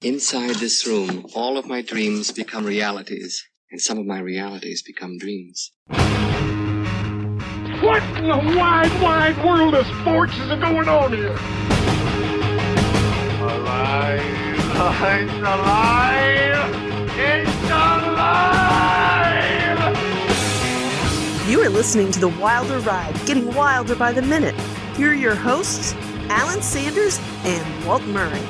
Inside this room, all of my dreams become realities, and some of my realities become dreams. What in the wide, wide world of sports is going on here? Alive! It's alive! It's alive! You are listening to The Wilder Ride, getting wilder by the minute. Here are your hosts, Alan Sanders and Walt Murray.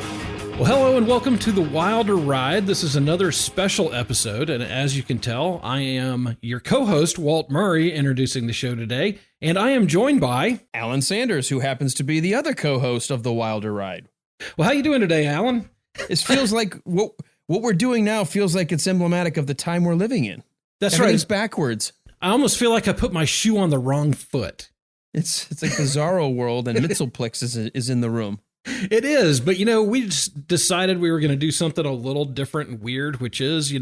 Well, hello and welcome to The Wilder Ride. This is another special episode, and as you can tell, I am your co-host, Walt Murray, introducing the show today, and I am joined by Alan Sanders, who happens to be the other co-host of The Wilder Ride. Well, how you doing today, Alan? It feels like what we're doing now feels like it's emblematic of the time we're living in. That's Everything's right. backwards. I almost feel like I put my shoe on the wrong foot. It's like the Zorro world, and Mitzelplex is in the room. It is, but we just decided we were going to do something a little different and weird, which is,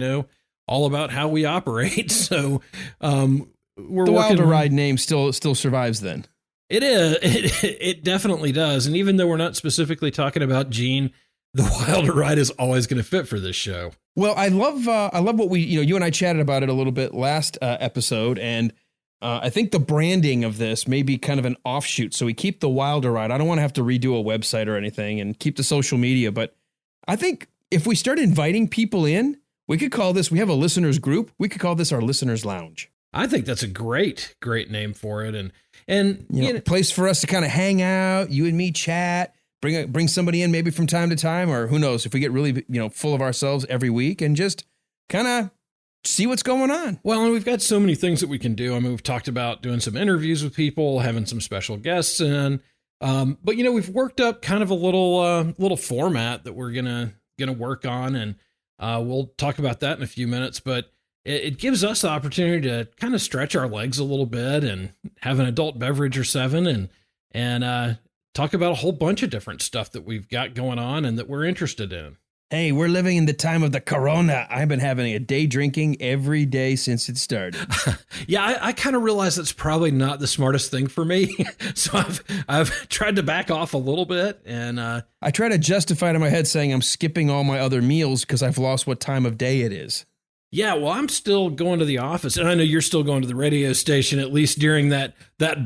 all about how we operate. So, we're the Wilder Ride name still survives. Then it is. It definitely does. And even though we're not specifically talking about Gene, the Wilder Ride is always going to fit for this show. Well, I love what we, you and I chatted about it a little bit last episode, and I think the branding of this may be kind of an offshoot. So we keep the Wilder Ride. I don't want to have to redo a website or anything and keep the social media. But I think if we start inviting people in, we could call this, we have a listeners group. We could call this our listeners lounge. I think that's a great name for it. And a place for us to kind of hang out, you and me chat, bring somebody in maybe from time to time, or who knows if we get really, full of ourselves every week and just kind of see what's going on. Well, and we've got so many things that we can do. I mean, we've talked about doing some interviews with people, having some special guests in. But we've worked up kind of a little format that we're gonna work on, and we'll talk about that in a few minutes. But it gives us the opportunity to kind of stretch our legs a little bit and have an adult beverage or seven, and talk about a whole bunch of different stuff that we've got going on and that we're interested in. Hey, we're living in the time of the corona. I've been having a day drinking every day since it started. Yeah, I kind of realize that's probably not the smartest thing for me. So I've tried to back off a little bit. And I try to justify it in my head saying I'm skipping all my other meals because I've lost what time of day it is. Yeah, well, I'm still going to the office. And I know you're still going to the radio station, at least during that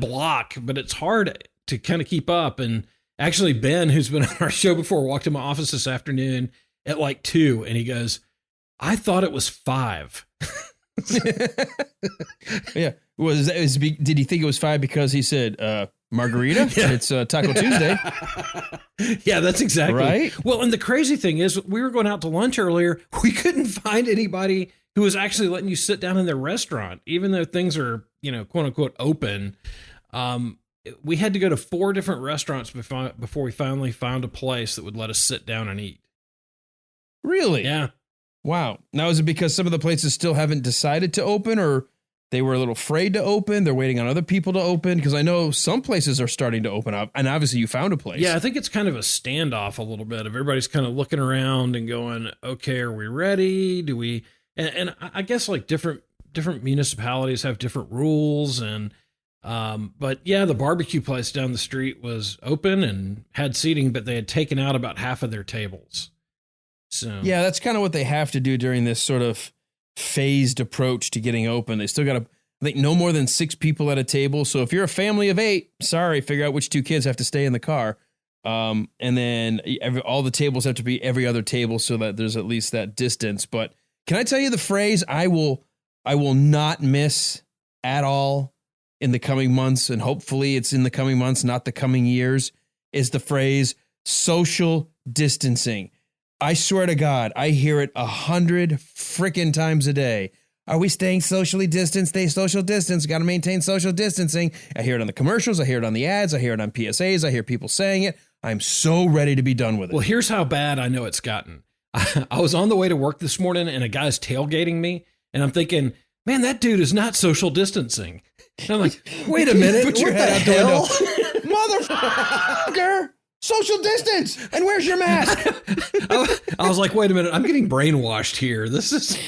block. But it's hard to kind of keep up. And actually, Ben, who's been on our show before, walked in my office this afternoon at like 2, and he goes, I thought it was 5. Yeah. Did he think it was 5 because he said, margarita? Yeah. It's Taco Tuesday. Yeah, that's exactly right. Well, and the crazy thing is, we were going out to lunch earlier. We couldn't find anybody who was actually letting you sit down in their restaurant, even though things are, quote unquote, open. We had to go to 4 different restaurants before we finally found a place that would let us sit down and eat. Really? Yeah. Wow. Now, is it because some of the places still haven't decided to open, or they were a little afraid to open? They're waiting on other people to open? Because I know some places are starting to open up, and obviously you found a place. Yeah, I think it's kind of a standoff a little bit. Everybody's kind of looking around and going, okay, are we ready? Do we? And I guess like different municipalities have different rules, and but yeah, the barbecue place down the street was open and had seating, but they had taken out about half of their tables. So yeah, that's kind of what they have to do during this sort of phased approach to getting open. They still got to, I think, no more than 6 people at a table. So if you're a family of 8, sorry, figure out which 2 kids have to stay in the car. And then all the tables have to be every other table so that there's at least that distance. But can I tell you the phrase I will not miss at all in the coming months, and hopefully it's in the coming months, not the coming years, is the phrase social distancing. I swear to God, I hear it 100 frickin' times a day. Are we staying socially distanced? Stay social distance. Got to maintain social distancing. I hear it on the commercials. I hear it on the ads. I hear it on PSAs. I hear people saying it. I'm so ready to be done with it. Well, here's how bad I know it's gotten. I was on the way to work this morning and a guy's tailgating me, and I'm thinking, man, that dude is not social distancing. And I'm like, wait a minute. Put your what head the out hell? the window. Motherfucker! Social distance! And where's your mask? I was like, wait a minute, I'm getting brainwashed here. This is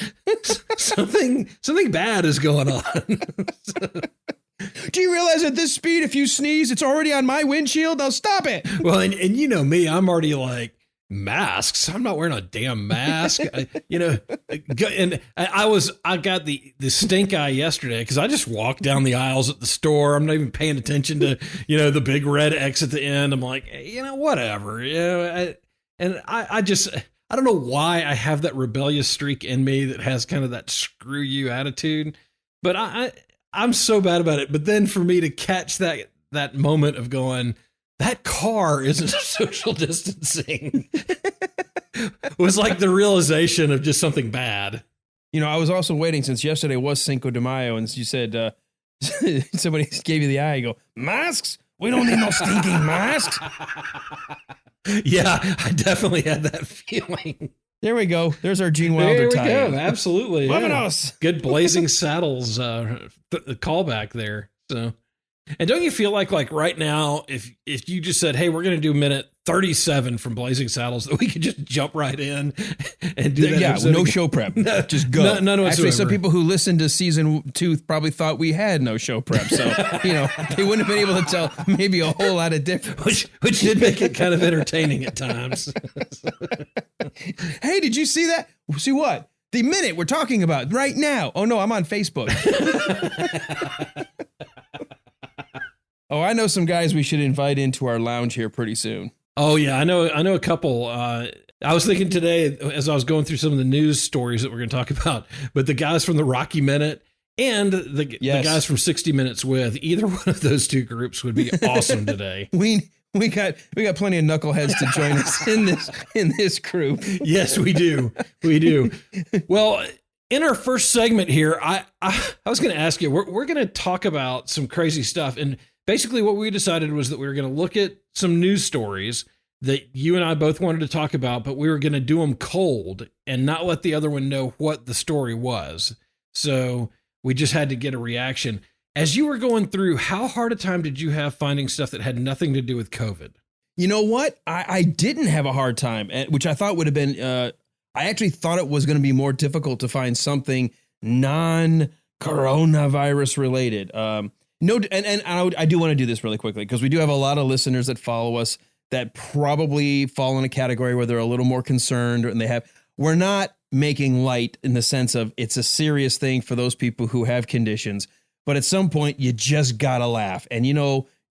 something bad is going on. Do you realize at this speed, if you sneeze, it's already on my windshield? Now stop it. Well, and you know me, I'm already like, masks. I'm not wearing a damn mask. I got the stink eye yesterday because I just walked down the aisles at the store. I'm not even paying attention to, the big red X at the end. I'm like, whatever. I don't know why I have that rebellious streak in me that has kind of that screw you attitude, but I'm so bad about it. But then for me to catch that moment of going, that car isn't social distancing was like the realization of just something bad. I was also waiting since yesterday was Cinco de Mayo, and you said somebody gave you the eye. You go, masks? We don't need no stinking masks. Yeah, I definitely had that feeling. There we go. There's our Gene Wilder tie. There we go. Absolutely. Vámonos. Yeah. Good Blazing Saddles callback there. So. And don't you feel like right now, if you just said, hey, we're going to do minute 37 from Blazing Saddles, that we could just jump right in and do that? Yeah, no again? show prep. Just go. None whatsoever. Actually, some people who listened to season 2 probably thought we had no show prep. So, they wouldn't have been able to tell maybe a whole lot of difference. Which did make it kind of entertaining at times. Hey, did you see that? See what? The minute we're talking about right now. Oh, no, I'm on Facebook. Oh, I know some guys we should invite into our lounge here pretty soon. Oh, yeah. I know a couple. I was thinking today as I was going through some of the news stories that we're going to talk about, but the guys from the Rocky Minute and the guys from 60 Minutes With, either one of those two groups would be awesome today. We got plenty of knuckleheads to join us in this group. Yes, we do. We do. Well, in our first segment here, I was going to ask you, we're going to talk about some crazy stuff. And basically what we decided was that we were going to look at some news stories that you and I both wanted to talk about, but we were going to do them cold and not let the other one know what the story was. So we just had to get a reaction. As you were going through, how hard a time did you have finding stuff that had nothing to do with COVID? You know what? I didn't have a hard time, which I thought would have been, I actually thought it was going to be more difficult to find something non-coronavirus related. No, and I do want to do this really quickly because we do have a lot of listeners that follow us that probably fall in a category where they're a little more concerned and we're not making light in the sense of it's a serious thing for those people who have conditions. But at some point you just got to laugh. And,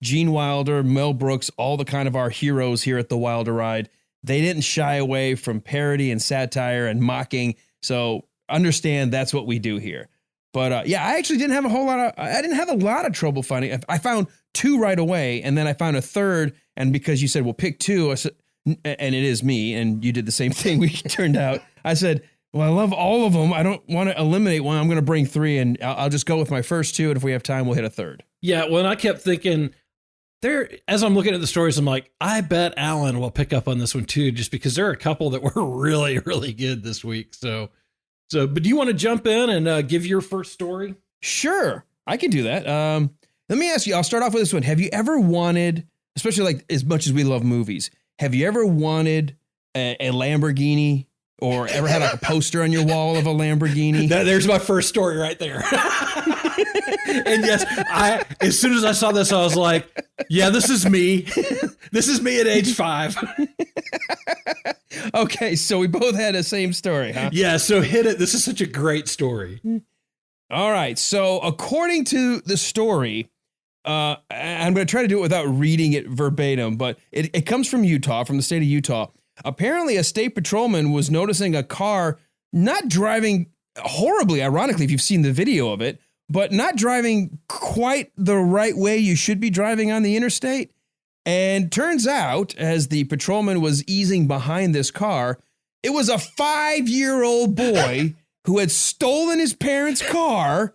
Gene Wilder, Mel Brooks, all the kind of our heroes here at the Wilder Ride, they didn't shy away from parody and satire and mocking. So understand that's what we do here. But I actually didn't have I didn't have a lot of trouble finding. I found 2 right away, and then I found a third. And because you said, well, pick 2, I said, and it is me, and you did the same thing. We turned out. I said, well, I love all of them. I don't want to eliminate one. I'm going to bring 3, and I'll just go with my first 2. And if we have time, we'll hit a third. Yeah. Well, and I kept thinking as I'm looking at the stories, I'm like, I bet Alan will pick up on this one too, just because there are a couple that were really, really good this week. So, but do you want to jump in and give your first story? Sure, I can do that. Let me ask you, I'll start off with this one. Have you ever wanted, especially as much as we love movies, have you ever wanted a Lamborghini or ever had a poster on your wall of a Lamborghini? There's my first story right there. And yes, as soon as I saw this, I was like, yeah, this is me. This is me at age 5. Okay, so we both had the same story, huh? Yeah, so hit it. This is such a great story. All right, so according to the story, I'm going to try to do it without reading it verbatim, but it comes from Utah, from the state of Utah. Apparently, a state patrolman was noticing a car not driving horribly, ironically, if you've seen the video of it, but not driving quite the right way you should be driving on the interstate. And turns out, as the patrolman was easing behind this car, it was a 5-year-old boy who had stolen his parents' car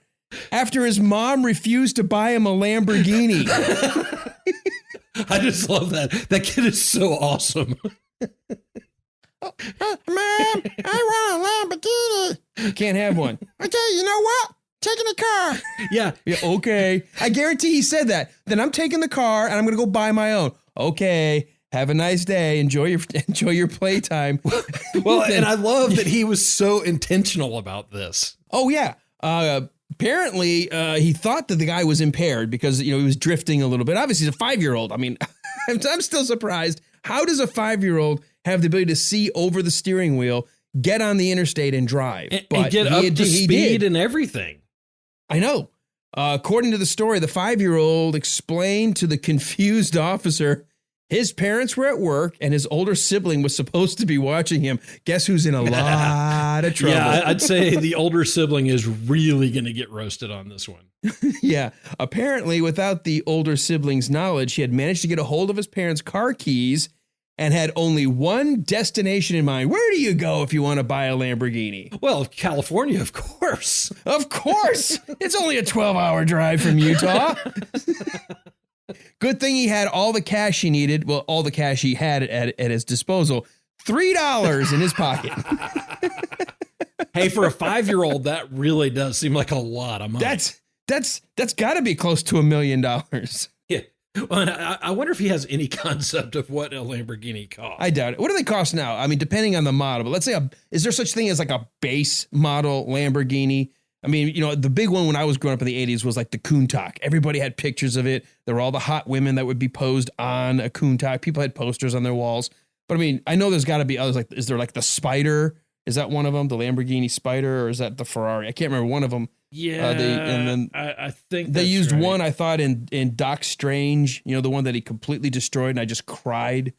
after his mom refused to buy him a Lamborghini. I just love that. That kid is so awesome. Mom, I want a Lamborghini. You can't have one. Okay, you know what? Taking the car. Yeah, okay. I guarantee he said that. Then I'm taking the car and I'm going to go buy my own. Okay. Have a nice day. Enjoy your playtime. Well, and I love that he was so intentional about this. Oh, yeah. Apparently, he thought that the guy was impaired because, he was drifting a little bit. Obviously, he's a 5-year-old. I mean, I'm still surprised. How does a 5-year-old have the ability to see over the steering wheel, get on the interstate and drive. And get up to speed and everything. I know. According to the story, the 5-year-old explained to the confused officer his parents were at work and his older sibling was supposed to be watching him. Guess who's in a lot of trouble? Yeah, I'd say the older sibling is really going to get roasted on this one. Yeah. Apparently, without the older sibling's knowledge, he had managed to get a hold of his parents' car keys and had only one destination in mind. Where do you go if you want to buy a Lamborghini? Well, California, of course. Of course. It's only a 12-hour drive from Utah. Good thing he had all the cash he needed. Well, all the cash he had at his disposal. $3 in his pocket. Hey, for a 5-year-old, that really does seem like a lot of money. That's got to be close to $1 million. Yeah. Well, I wonder if he has any concept of what a Lamborghini costs. I doubt it. What do they cost now? I mean, depending on the model, but let's say is there such thing as like a base model Lamborghini? I mean, you know, the big one when I was growing up in the 80s was like the Countach. Everybody had pictures of it. There were all the hot women that would be posed on a Countach. People had posters on their walls. But I mean, I know there's got to be others. Like, is there like the Spider? Is that one of them? The Lamborghini Spider, or is that the Ferrari? I can't remember one of them. Yeah, and then I think they used right. one, I thought, in Doc Strange, you know, the one that he completely destroyed, and I just cried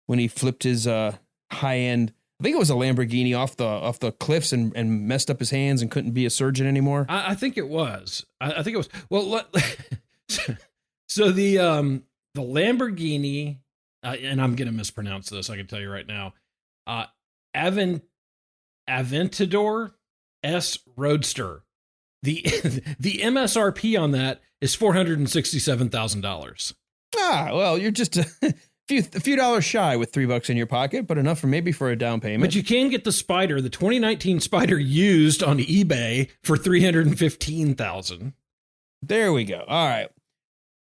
when he flipped his high-end, I think it was a Lamborghini off the cliffs and messed up his hands and couldn't be a surgeon anymore. I think it was. I think it was. Well, so the Lamborghini, and I'm going to mispronounce this, I can tell you right now, Aventador S Roadster. The MSRP on that is $467,000. Ah, well, you're just a few dollars shy with $3 in your pocket, but enough for a down payment. But you can get the Spider, the 2019 Spider, used on eBay for $315,000. There we go. All right.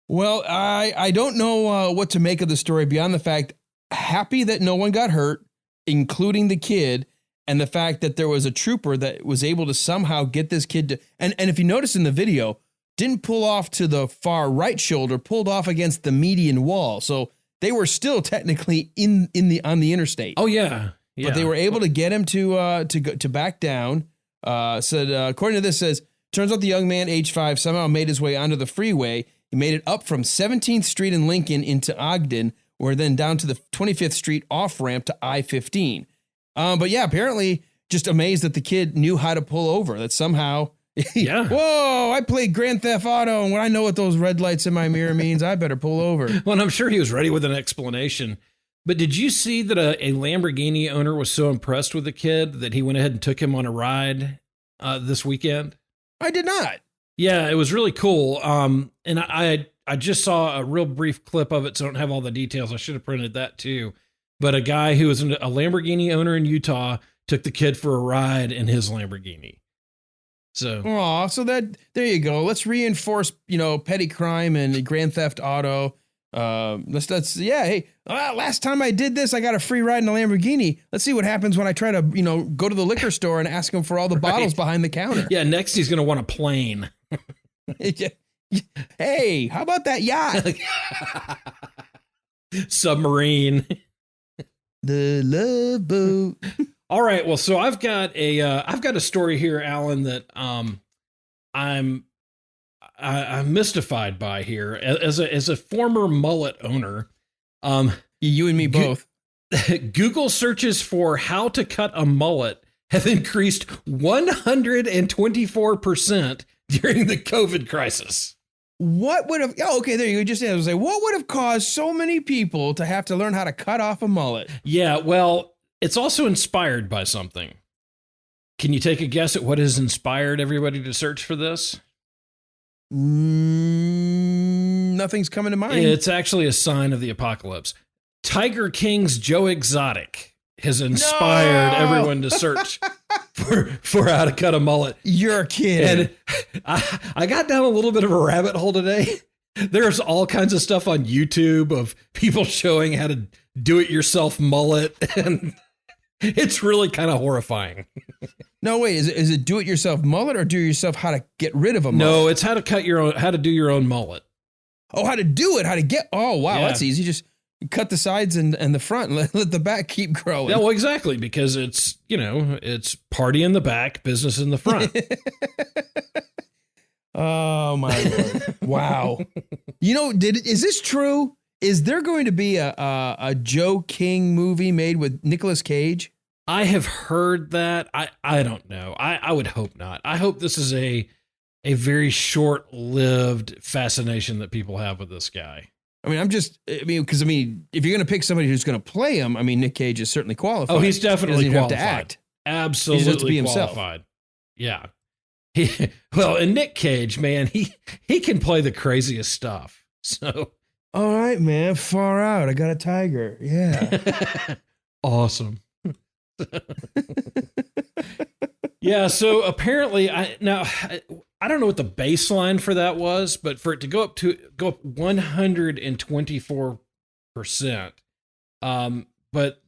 Well, I don't know what to make of the story beyond the fact happy that no one got hurt, including the kid. And the fact that there was a trooper that was able to somehow get this kid to, and if you notice in the video, didn't pull off to the far right shoulder, pulled off against the median wall. So they were still technically on the interstate. Oh yeah. But they were able to get him to back down. Said according to this, says turns out the young man, age 5, somehow made his way onto the freeway. He made it up from 17th Street in Lincoln into Ogden, or then down to the 25th Street off ramp to I-15. But yeah, apparently just amazed that the kid knew how to pull over, that somehow, yeah. Whoa, I played Grand Theft Auto, and when I know what those red lights in my mirror means, I better pull over. Well, and I'm sure he was ready with an explanation. But did you see that a Lamborghini owner was so impressed with the kid that he went ahead and took him on a ride this weekend? I did not. Yeah, it was really cool. And I just saw a real brief clip of it, so I don't have all the details. I should have printed that too. But a guy who was a Lamborghini owner in Utah took the kid for a ride in his Lamborghini. So, so there you go. Let's reinforce, petty crime and Grand Theft Auto. Hey, last time I did this, I got a free ride in a Lamborghini. Let's see what happens when I try to, go to the liquor store and ask him for all the bottles behind the counter. Yeah, next he's going to want a plane. Hey, how about that yacht? Submarine. The Love Boat. All right. Well, so I've got a story here, Alan, that I'm mystified by here as a former mullet owner. You and me both. Google searches for how to cut a mullet have increased 124% during the COVID crisis. What would have? Oh, okay, there you go. Just I was like, what would have caused so many people to have to learn how to cut off a mullet? Yeah, well, it's also inspired by something. Can you take a guess at what has inspired everybody to search for this? Nothing's coming to mind. It's actually a sign of the apocalypse. Tiger King's Joe Exotic has inspired everyone to search for how to cut a mullet. You're a kid. And I got down a little bit of a rabbit hole today. There's all kinds of stuff on YouTube of people showing how to do it yourself mullet. And it's really kind of horrifying. No, wait, is it do it yourself mullet or do it yourself how to get rid of a mullet? No, it's how to do your own mullet. Oh, how to do it, how to get, oh, wow, Yeah. That's easy. Just You cut the sides and the front and let the back keep growing. Yeah, well, exactly, because it's, it's party in the back, business in the front. Oh my Lord. Wow. Is this true? Is there going to be a Joe King movie made with Nicolas Cage? I have heard that. I don't know. I would hope not. I hope this is a very short-lived fascination that people have with this guy. Because if you're going to pick somebody who's going to play him, Nick Cage is certainly qualified. Oh, he's definitely qualified. Have to act. Absolutely he just has to be qualified. Himself. Yeah. And Nick Cage, man, he can play the craziest stuff. So, all right, man, far out. I got a tiger. Yeah. Awesome. Yeah. So apparently, I don't know what the baseline for that was, but for it to go up 124%. But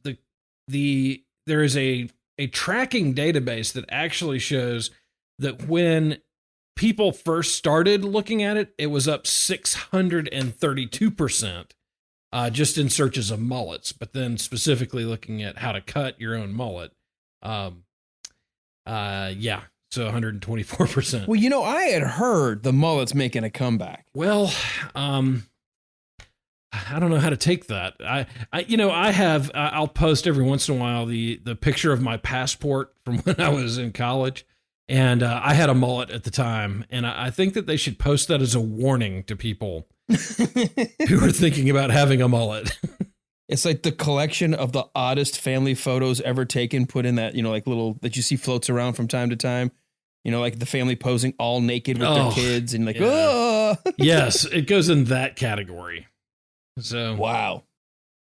there is a tracking database that actually shows that when people first started looking at it, it was up 632%, just in searches of mullets. But then specifically looking at how to cut your own mullet, yeah, so 124%. Well, I had heard the mullet's making a comeback. Well, I don't know how to take that. I'll post every once in a while the picture of my passport from when I was in college. And I had a mullet at the time, and I think that they should post that as a warning to people who are thinking about having a mullet. It's like the collection of the oddest family photos ever taken, put in that, like little that you see floats around from time to time. Like the family posing all naked with their kids and oh. Yes, it goes in that category. So wow.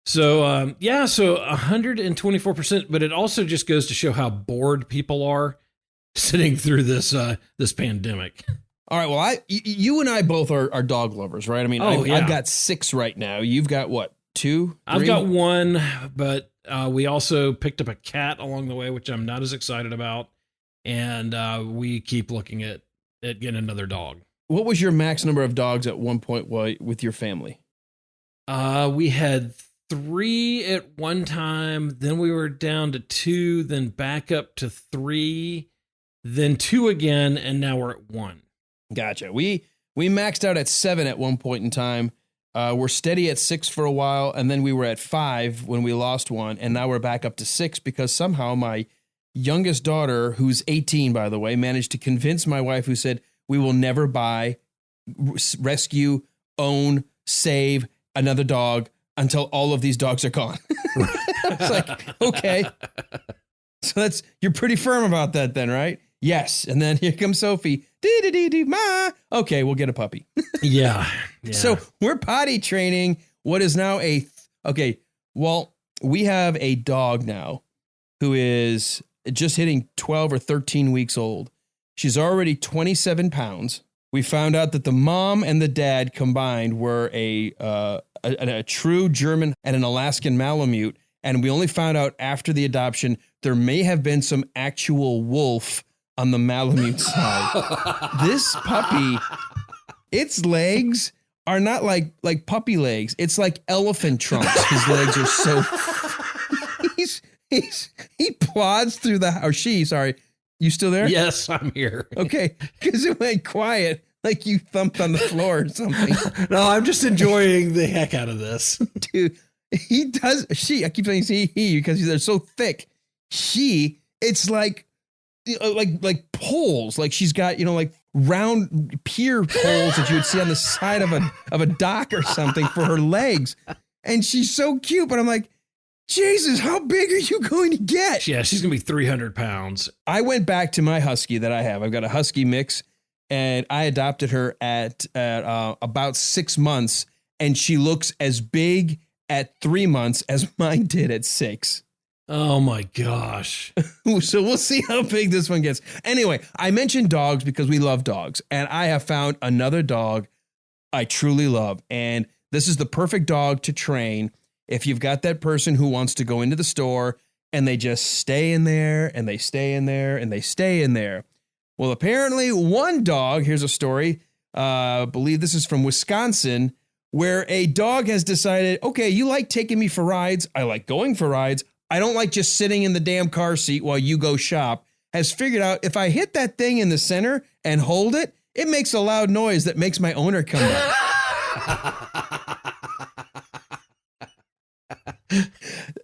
So so 124%, but it also just goes to show how bored people are sitting through this pandemic. All right. Well, you and I both are dog lovers, right? I've got 6 right now. You've got what, 2, 3? I've got 1, but we also picked up a cat along the way, which I'm not as excited about. And we keep looking at getting another dog. What was your max number of dogs at one point with your family? We had 3 at one time. Then we were down to 2, then back up to 3. Then 2 again, and now we're at 1. Gotcha. We maxed out at 7 at one point in time. We're steady at 6 for a while, and then we were at 5 when we lost 1, and now we're back up to 6 because somehow my youngest daughter, who's 18, by the way, managed to convince my wife, who said, we will never buy, rescue, own, save another dog until all of these dogs are gone. It's like, okay. So you're pretty firm about that then, right? Yes. And then here comes Sophie. Ma. Okay, we'll get a puppy. Yeah. So we're potty training what is now we have a dog now who is just hitting 12 or 13 weeks old. She's already 27 pounds. We found out that the mom and the dad combined were a true German and an Alaskan Malamute. And we only found out after the adoption there may have been some actual wolf on the Malamute side. This puppy, its legs are not like puppy legs. It's like elephant trunks. His legs are so... He plods through the house. Sorry. You still there? Yes, I'm here. Okay. Because it went quiet, like you thumped on the floor or something. No, I'm just enjoying the heck out of this. Dude, he does. I keep saying he because they're so thick. It's like poles. Like she's got, like round pier poles that you would see on the side of a dock or something for her legs. And she's so cute, but I'm like, Jesus, how big are you going to get? Yeah, she's going to be 300 pounds. I went back to my husky that I have. I've got a husky mix, and I adopted her at about 6 months, and she looks as big at 3 months as mine did at 6. Oh, my gosh. So we'll see how big this one gets. Anyway, I mentioned dogs because we love dogs, and I have found another dog I truly love, and this is the perfect dog to train if you've got that person who wants to go into the store and they just stay in there and they stay in there and they stay in there. Well, apparently one dog, here's a story, I believe this is from Wisconsin. where a dog has decided, okay, you like taking me for rides. I like going for rides. I don't like just sitting in the damn car seat while you go shop. Has figured out if I hit that thing in the center and hold it, it makes a loud noise that makes my owner come back.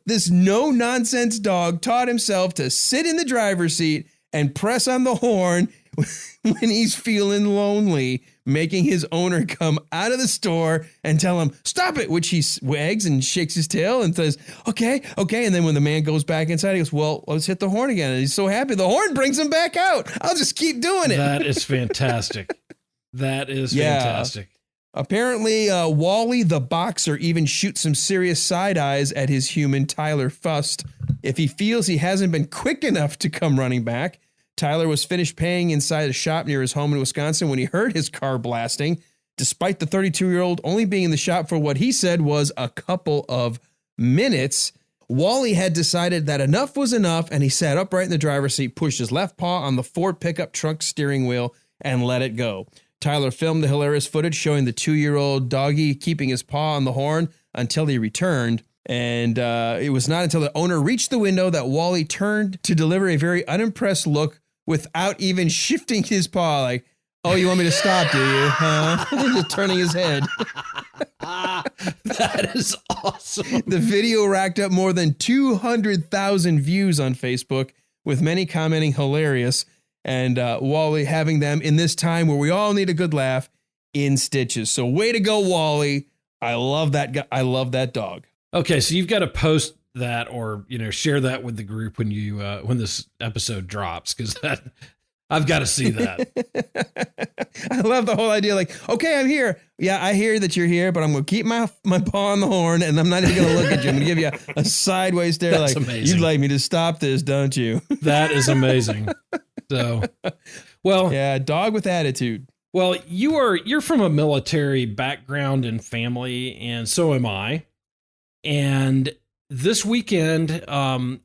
This no-nonsense dog taught himself to sit in the driver's seat and press on the horn when he's feeling lonely, making his owner come out of the store and tell him, stop it, which he wags and shakes his tail and says, okay. And then when the man goes back inside, he goes, well, let's hit the horn again. And he's so happy. The horn brings him back out. I'll just keep doing it. That is fantastic. That is fantastic. Apparently, Wally the boxer even shoots some serious side eyes at his human Tyler Fust if he feels he hasn't been quick enough to come running back. Tyler was finished paying inside a shop near his home in Wisconsin when he heard his car blasting, despite the 32-year-old only being in the shop for what he said was a couple of minutes. Wally had decided that enough was enough, and he sat upright in the driver's seat, pushed his left paw on the Ford pickup truck steering wheel, and let it go. Tyler filmed the hilarious footage showing the 2-year-old doggy keeping his paw on the horn until he returned. And it was not until the owner reached the window that Wally turned to deliver a very unimpressed look without even shifting his paw. Like, oh, you want me to stop, do you? Huh? Just turning his head. That is awesome. The video racked up more than 200,000 views on Facebook, with many commenting hilarious. And Wally having them in this time where we all need a good laugh in stitches. So way to go, Wally. I love that guy. I love that dog. Okay, so you've got to post that or, share that with the group when you when this episode drops, because I've got to see that. I love the whole idea. Like, okay, I'm here. Yeah, I hear that you're here, but I'm going to keep my paw on the horn, and I'm not even going to look at you. I'm going to give you a sideways stare. That's like, amazing. You'd like me to stop this, don't you? That is amazing. So, well, yeah, dog with attitude. Well, you're from a military background and family, and so am I. And this weekend, and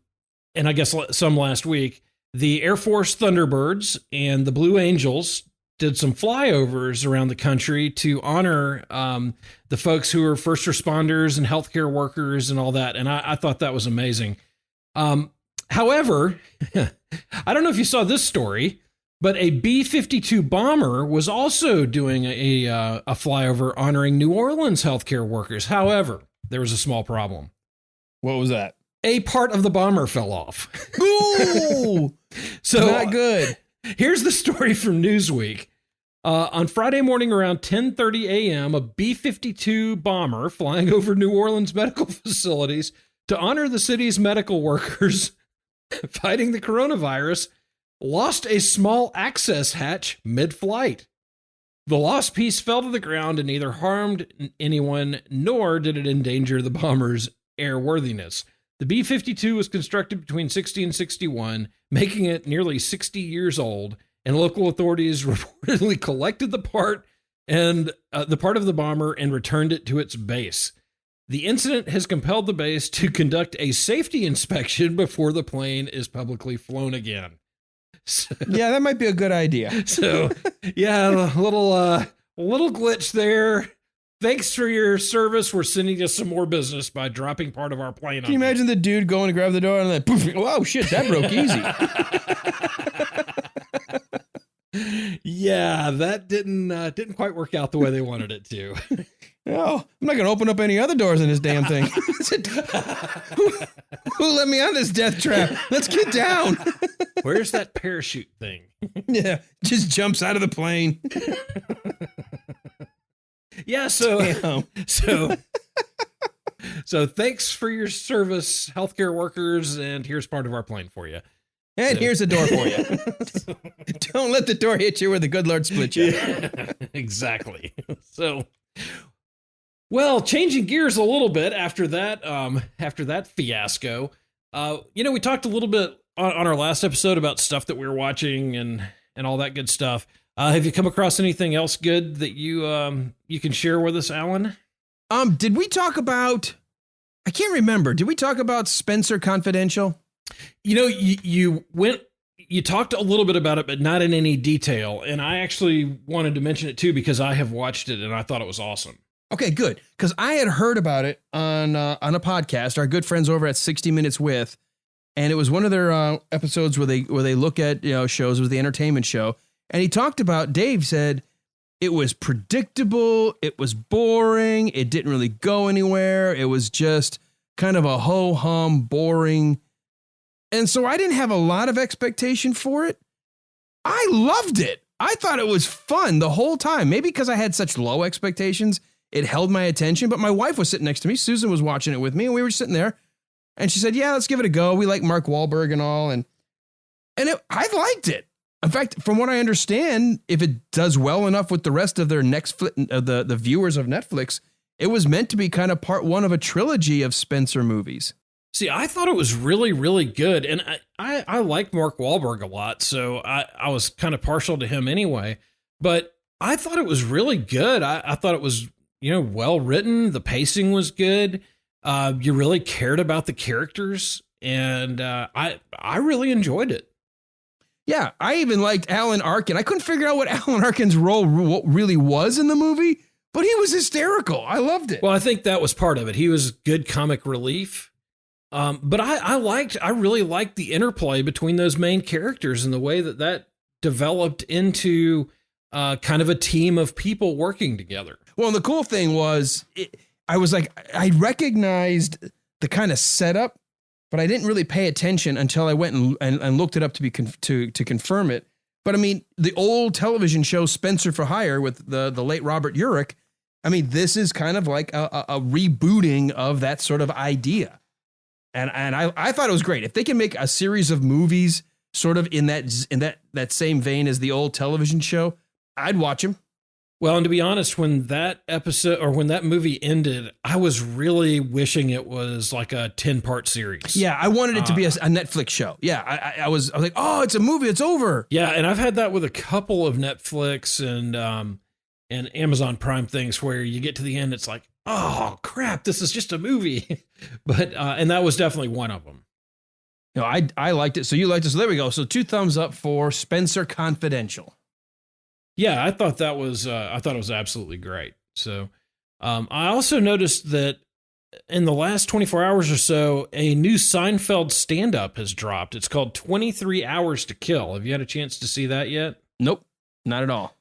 I guess some last week, the Air Force Thunderbirds and the Blue Angels did some flyovers around the country to honor the folks who are first responders and healthcare workers and all that. And I thought that was amazing. However, I don't know if you saw this story, but a B-52 bomber was also doing a flyover honoring New Orleans healthcare workers. However, there was a small problem. What was that? A part of the bomber fell off. Ooh, so not good. Here's the story from Newsweek. On Friday morning around 10:30 a.m., a B-52 bomber flying over New Orleans medical facilities to honor the city's medical workers fighting the coronavirus lost a small access hatch mid-flight. The lost piece fell to the ground and neither harmed anyone nor did it endanger the bomber's airworthiness. The B-52 was constructed between 60 and 61, making it nearly 60 years old, and local authorities reportedly collected the part of the bomber and returned it to its base. The incident has compelled the base to conduct a safety inspection before the plane is publicly flown again. So, yeah, that might be a good idea. So, yeah, a little glitch there. Thanks for your service. We're sending you some more business by dropping part of our plane. Can you imagine the dude going to grab the door and then poof, oh shit, that broke easy. Yeah, that didn't quite work out the way they wanted it to. Oh, I'm not going to open up any other doors in this damn thing. Who let me on this death trap? Let's get down. Where's that parachute thing? Yeah, just jumps out of the plane. Yeah, so Damn. so thanks for your service, healthcare workers, and here's part of our plane for you. And here's a door for you. Don't let the door hit you where the good Lord split you. Yeah, exactly. So, well, changing gears a little bit after that fiasco, we talked a little bit on our last episode about stuff that we were watching and all that good stuff. Have you come across anything else good that you can share with us, Alan? Did we talk about? I can't remember. Did we talk about Spencer Confidential? You talked a little bit about it, but not in any detail. And I actually wanted to mention it too, because I have watched it and I thought it was awesome. Okay, good. Because I had heard about it on a podcast, our good friends over at 60 Minutes With, and it was one of their episodes where they look at shows. It was the entertainment show, and he talked about. Dave said it was predictable, it was boring, it didn't really go anywhere. It was just kind of a ho hum, boring, and so I didn't have a lot of expectation for it. I loved it. I thought it was fun the whole time. Maybe because I had such low expectations. It held my attention, but my wife was sitting next to me. Susan was watching it with me, and we were sitting there, and she said, yeah, let's give it a go. We like Mark Wahlberg and all, and I liked it. In fact, from what I understand, if it does well enough with the rest of their the viewers of Netflix, it was meant to be kind of part one of a trilogy of Spencer movies. See, I thought it was really, really good, and I like Mark Wahlberg a lot, so I was kind of partial to him anyway, but I thought it was really good. I thought it was well written. The pacing was good. You really cared about the characters, and I really enjoyed it. Yeah, I even liked Alan Arkin. I couldn't figure out what Alan Arkin's role really was in the movie, but he was hysterical. I loved it. Well, I think that was part of it. He was good comic relief. But I really liked the interplay between those main characters and the way that developed into kind of a team of people working together. Well, and the cool thing was, I recognized the kind of setup, but I didn't really pay attention until I went and looked it up to confirm it. But I mean, the old television show Spencer for Hire with the late Robert Urich, I mean, this is kind of like a rebooting of that sort of idea. And I thought it was great. If they can make a series of movies sort of in that same vein as the old television show, I'd watch them. Well, and to be honest, when that episode or when that movie ended, I was really wishing it was like a 10-part series. Yeah, I wanted it to be a Netflix show. Yeah, I was like, oh, it's a movie, it's over. Yeah, and I've had that with a couple of Netflix and Amazon Prime things where you get to the end, it's like, oh crap, this is just a movie. But and that was definitely one of them. I liked it. So you liked it. So there we go. So 2 thumbs up for Spencer Confidential. Yeah, I thought it was absolutely great. So I also noticed that in the last 24 hours or so, a new Seinfeld stand-up has dropped. It's called 23 Hours to Kill. Have you had a chance to see that yet? Nope, not at all.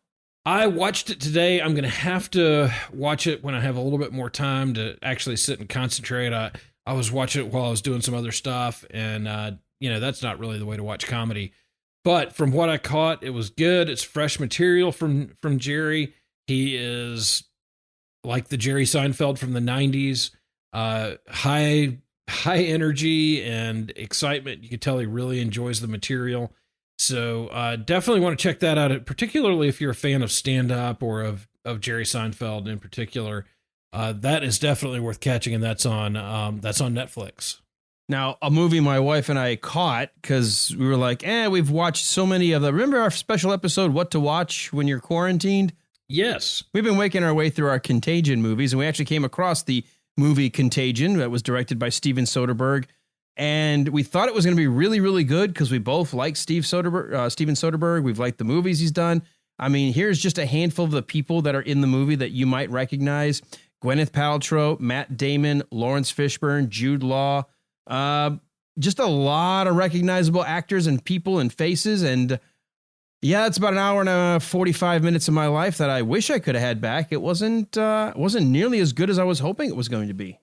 I watched it today. I'm going to have to watch it when I have a little bit more time to actually sit and concentrate. I was watching it while I was doing some other stuff, and that's not really the way to watch comedy. But from what I caught, it was good. It's fresh material from Jerry. He is like the Jerry Seinfeld from the 90s. High energy and excitement. You can tell he really enjoys the material. So definitely want to check that out, particularly if you're a fan of stand-up or of Jerry Seinfeld in particular. That is definitely worth catching, and that's on Netflix. Now, a movie my wife and I caught because we were like, we've watched so many of them. Remember our special episode, What to Watch When You're Quarantined? Yes. We've been making our way through our Contagion movies, and we actually came across the movie Contagion that was directed by Steven Soderbergh. And we thought it was going to be really, really good because we both like Steven Soderbergh. We've liked the movies he's done. I mean, here's just a handful of the people that are in the movie that you might recognize. Gwyneth Paltrow, Matt Damon, Lawrence Fishburne, Jude Law. Just a lot of recognizable actors and people and faces. And yeah, it's about an hour and 45 minutes of my life that I wish I could have had back. It wasn't nearly as good as I was hoping it was going to be.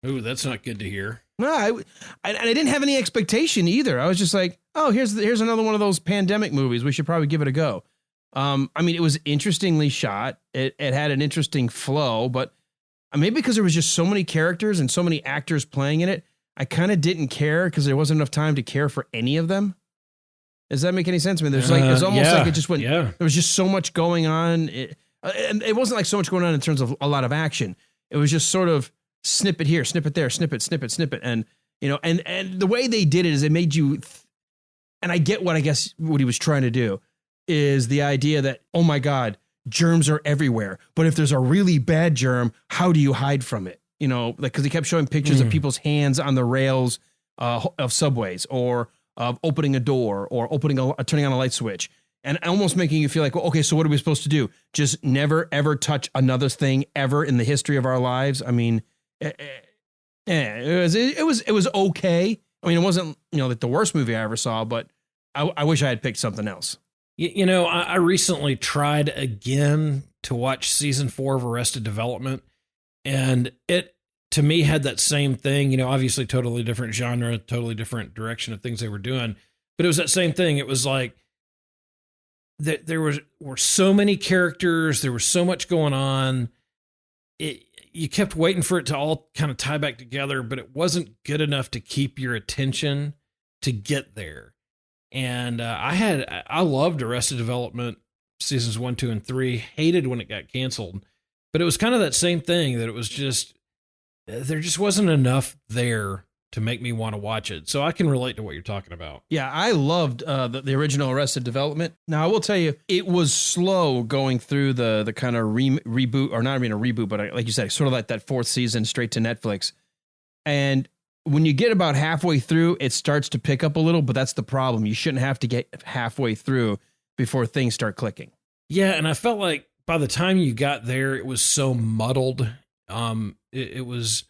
Ooh, that's not good to hear. No, I didn't have any expectation either. I was just like, oh, here's another one of those pandemic movies. We should probably give it a go. I mean, it was interestingly shot. It had an interesting flow, but maybe because there was just so many characters and so many actors playing in it, I kind of didn't care because there wasn't enough time to care for any of them. Does that make any sense? I mean, there's it's almost like it just went. Yeah. There was just so much going on. And it wasn't like so much going on in terms of a lot of action. It was just sort of snippet here, snippet there, snippet. And, and the way they did it is it made you, and I get what he was trying to do is the idea that, oh my God, germs are everywhere. But if there's a really bad germ, how do you hide from it? Because he kept showing pictures of people's hands on the rails of subways or of opening a door or turning on a light switch. and almost making you feel like, well, okay, so what are we supposed to do? Just never, ever touch another thing ever in the history of our lives. I mean, it was okay. I mean, it wasn't, like the worst movie I ever saw, but I wish I had picked something else. I recently tried again to watch season 4 of Arrested Development, and it, to me, had that same thing, obviously totally different genre, totally different direction of things they were doing, but it was that same thing. It was like that there were so many characters, there was so much going on. You kept waiting for it to all kind of tie back together, but it wasn't good enough to keep your attention to get there. And I loved Arrested Development seasons 1, 2, and 3, hated when it got canceled, but it was kind of that same thing, that it was just, there just wasn't enough there to make me want to watch it. So I can relate to what you're talking about. Yeah, I loved the original Arrested Development. Now, I will tell you, it was slow going through the kind of reboot, or not even a reboot, but like you said, sort of like that 4th season straight to Netflix. And when you get about halfway through, it starts to pick up a little, but that's the problem. You shouldn't have to get halfway through before things start clicking. Yeah, and I felt like by the time you got there, it was so muddled. It was,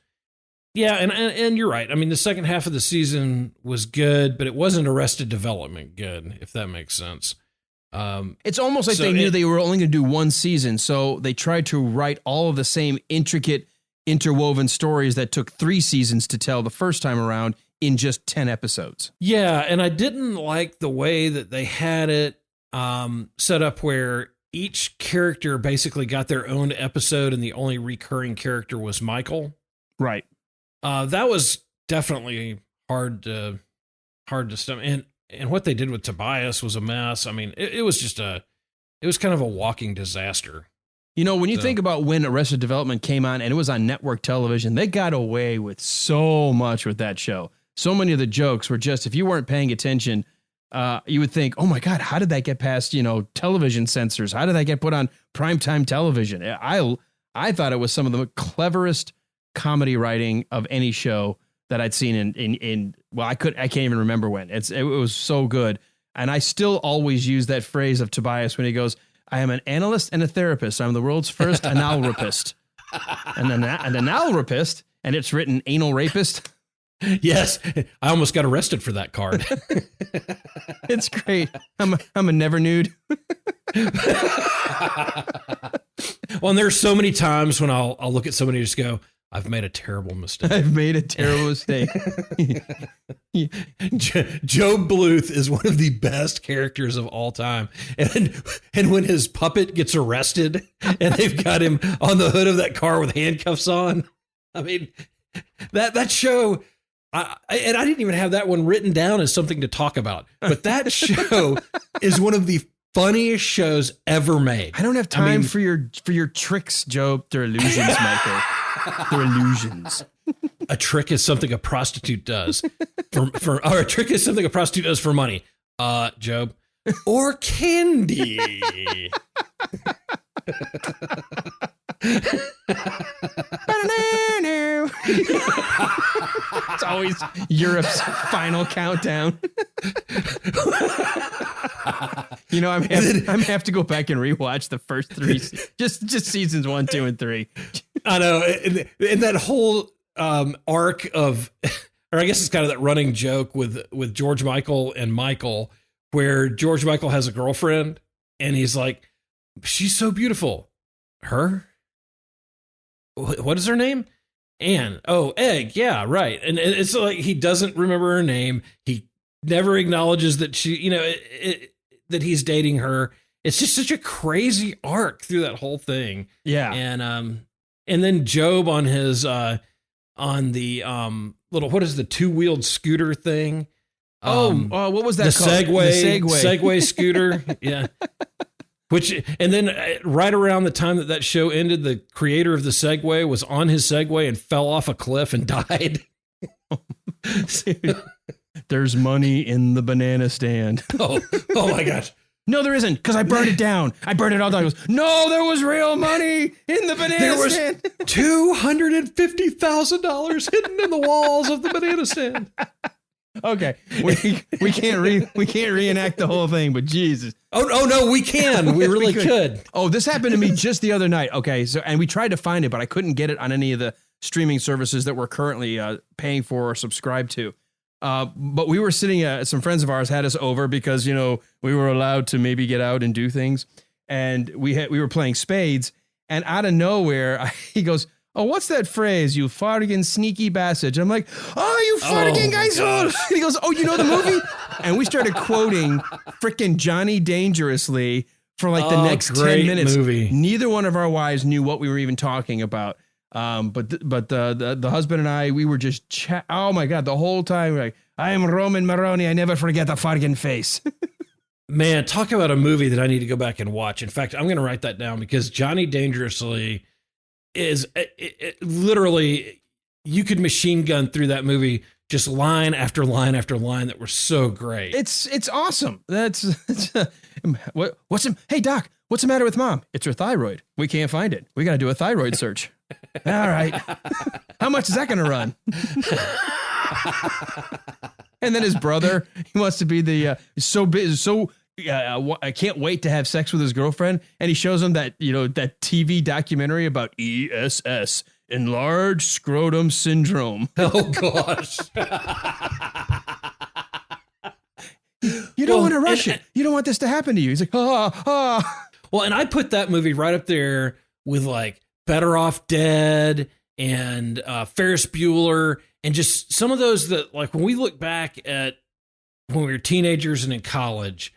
yeah, and you're right. I mean, the second half of the season was good, but it wasn't Arrested Development good, if that makes sense. It's almost like they knew they were only going to do one season, so they tried to write all of the same intricate, interwoven stories that took 3 seasons to tell the first time around in just 10 episodes. Yeah, and I didn't like the way that they had it set up, where each character basically got their own episode and the only recurring character was Michael. Right. That was definitely hard to stomach. And what they did with Tobias was a mess. I mean, it was kind of a walking disaster. When you think about when Arrested Development came on and it was on network television, they got away with so much with that show. So many of the jokes were just, if you weren't paying attention, you would think, oh my God, how did that get past, television censors? How did that get put on primetime television? I thought it was some of the cleverest comedy writing of any show that I'd seen I can't even remember when. It was so good. And I still always use that phrase of Tobias when he goes, I am an analyst and a therapist. I'm the world's first anal rapist. And an anal rapist, and it's written anal rapist. Yes, I almost got arrested for that card. It's great. I'm a never nude. Well, and there's so many times when I'll look at somebody and just go, I've made a terrible mistake. I've made a terrible mistake. Job Bluth is one of the best characters of all time. And when his puppet gets arrested and they've got him on the hood of that car with handcuffs on, I mean, that show, I didn't even have that one written down as something to talk about, but that show is one of the funniest shows ever made. I don't have time for your tricks, Job. They're illusions, Michael. They're illusions. A trick is something a prostitute does or a trick is something a prostitute does for money. Job. Or candy. It's always Europe's final countdown. I'm have to go back and rewatch the first 3, just seasons 1, 2, and 3. I know, and that whole arc of, or I guess it's kind of that running joke with George Michael and Michael, where George Michael has a girlfriend and he's like, she's so beautiful. Her? What is her name? Anne. Oh, Egg. Yeah, right. And it's like he doesn't remember her name. He never acknowledges that she, that he's dating her. It's just such a crazy arc through that whole thing. Yeah. And then Job on his on the little, what is the 2-wheeled scooter thing? What was that called? The Segway scooter. Yeah. And then right around the time that show ended, the creator of the Segway was on his Segway and fell off a cliff and died. There's money in the banana stand. Oh my gosh. No, there isn't, because I burned it down. I burned it all down. He goes, no, there was real money in the banana stand. There was $250,000 hidden in the walls of the banana stand. Okay, we can't reenact the whole thing, but Jesus. Oh no, we can. We really could. Oh, this happened to me just the other night. Okay, so and we tried to find it, but I couldn't get it on any of the streaming services that we're currently paying for or subscribed to. But we were sitting. Some friends of ours had us over because we were allowed to maybe get out and do things, and we were playing spades, and out of nowhere he goes, "Oh, what's that phrase? You fartigan sneaky bastard." I'm like, "Oh, you fartigan guys!" And he goes, "Oh, you know the movie?" And we started quoting frickin' Johnny Dangerously for like the next 10 minutes. Movie. Neither one of our wives knew what we were even talking about. But the husband and I, we were just oh my God, the whole time we're like, "I am Roman Maroney. I never forget the fartigan face." Man, talk about a movie that I need to go back and watch. In fact, I'm going to write that down because Johnny Dangerously is literally, you could machine gun through that movie, just line after line after line that were so great. It's awesome. Hey Doc, what's the matter with Mom? It's her thyroid. We can't find it. We got to do a thyroid search. All right. How much is that going to run? And then his brother, he wants to be the I can't wait to have sex with his girlfriend, and he shows him that that TV documentary about ESS, enlarged scrotum syndrome. Oh gosh. You don't want to rush it. You don't want this to happen to you. He's like, Well, and I put that movie right up there with like Better Off Dead and Ferris Bueller, and just some of those that, like, when we look back at when we were teenagers and in college,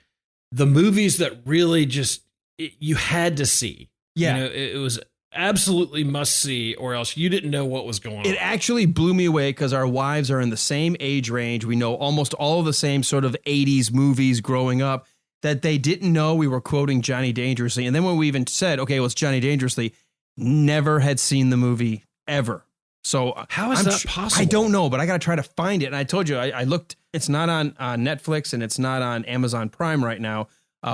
the movies that really just you had to see. Yeah. It was absolutely must see, or else you didn't know what was going on. It actually blew me away because our wives are in the same age range. We know almost all of the same sort of 80s movies growing up, that they didn't know we were quoting Johnny Dangerously. And then when we even said, okay, well, it's Johnny Dangerously, never had seen the movie ever. So how is that possible? I don't know, but I got to try to find it. And I told you, I looked, it's not on Netflix and it's not on Amazon Prime right now.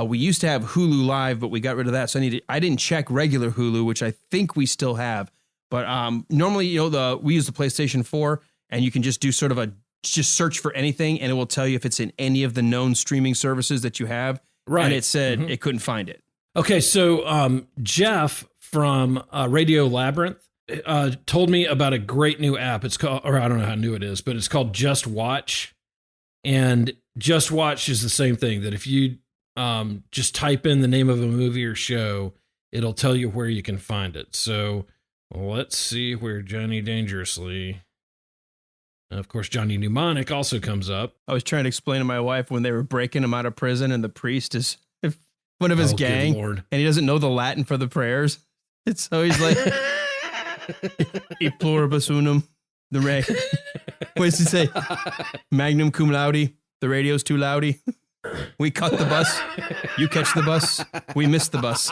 We used to have Hulu Live, but we got rid of that. So I didn't check regular Hulu, which I think we still have. But normally, we use the PlayStation 4, and you can just do sort of just search for anything, and it will tell you if it's in any of the known streaming services that you have. Right. And it said it couldn't find it. Okay, so Jeff from Radio Labyrinth told me about a great new app. It's called, or I don't know how new it is, but it's called Just Watch. And Just Watch is the same thing, that if you just type in the name of a movie or show, it'll tell you where you can find it. So let's see where Johnny Dangerously, of course, Johnny Mnemonic also comes up. I was trying to explain to my wife when they were breaking him out of prison and the priest is one of his gang, and he doesn't know the Latin for the prayers. So he's like, E pluribus unum, the re. What does he say? Magnum cum laude. The radio's too loudy. We cut the bus. You catch the bus. We missed the bus.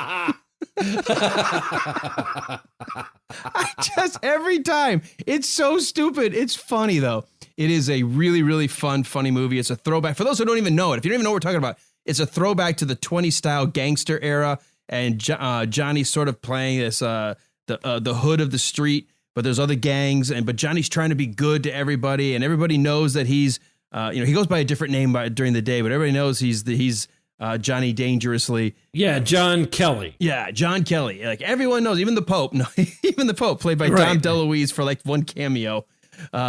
Every time. It's so stupid. It's funny, though. It is a really, really funny movie. It's a throwback. For those who don't even know it, if you don't even know what we're talking about, it's a throwback to the 20s style gangster era. And Johnny's sort of playing this the hood of the street, but there's other gangs. But Johnny's trying to be good to everybody, and everybody knows that he's he goes by a different name during the day, but everybody knows he's Johnny Dangerously. Yeah, John Kelly. Yeah, John Kelly. Like everyone knows, even the Pope. No, even the Pope, played by Dom DeLuise for like one cameo,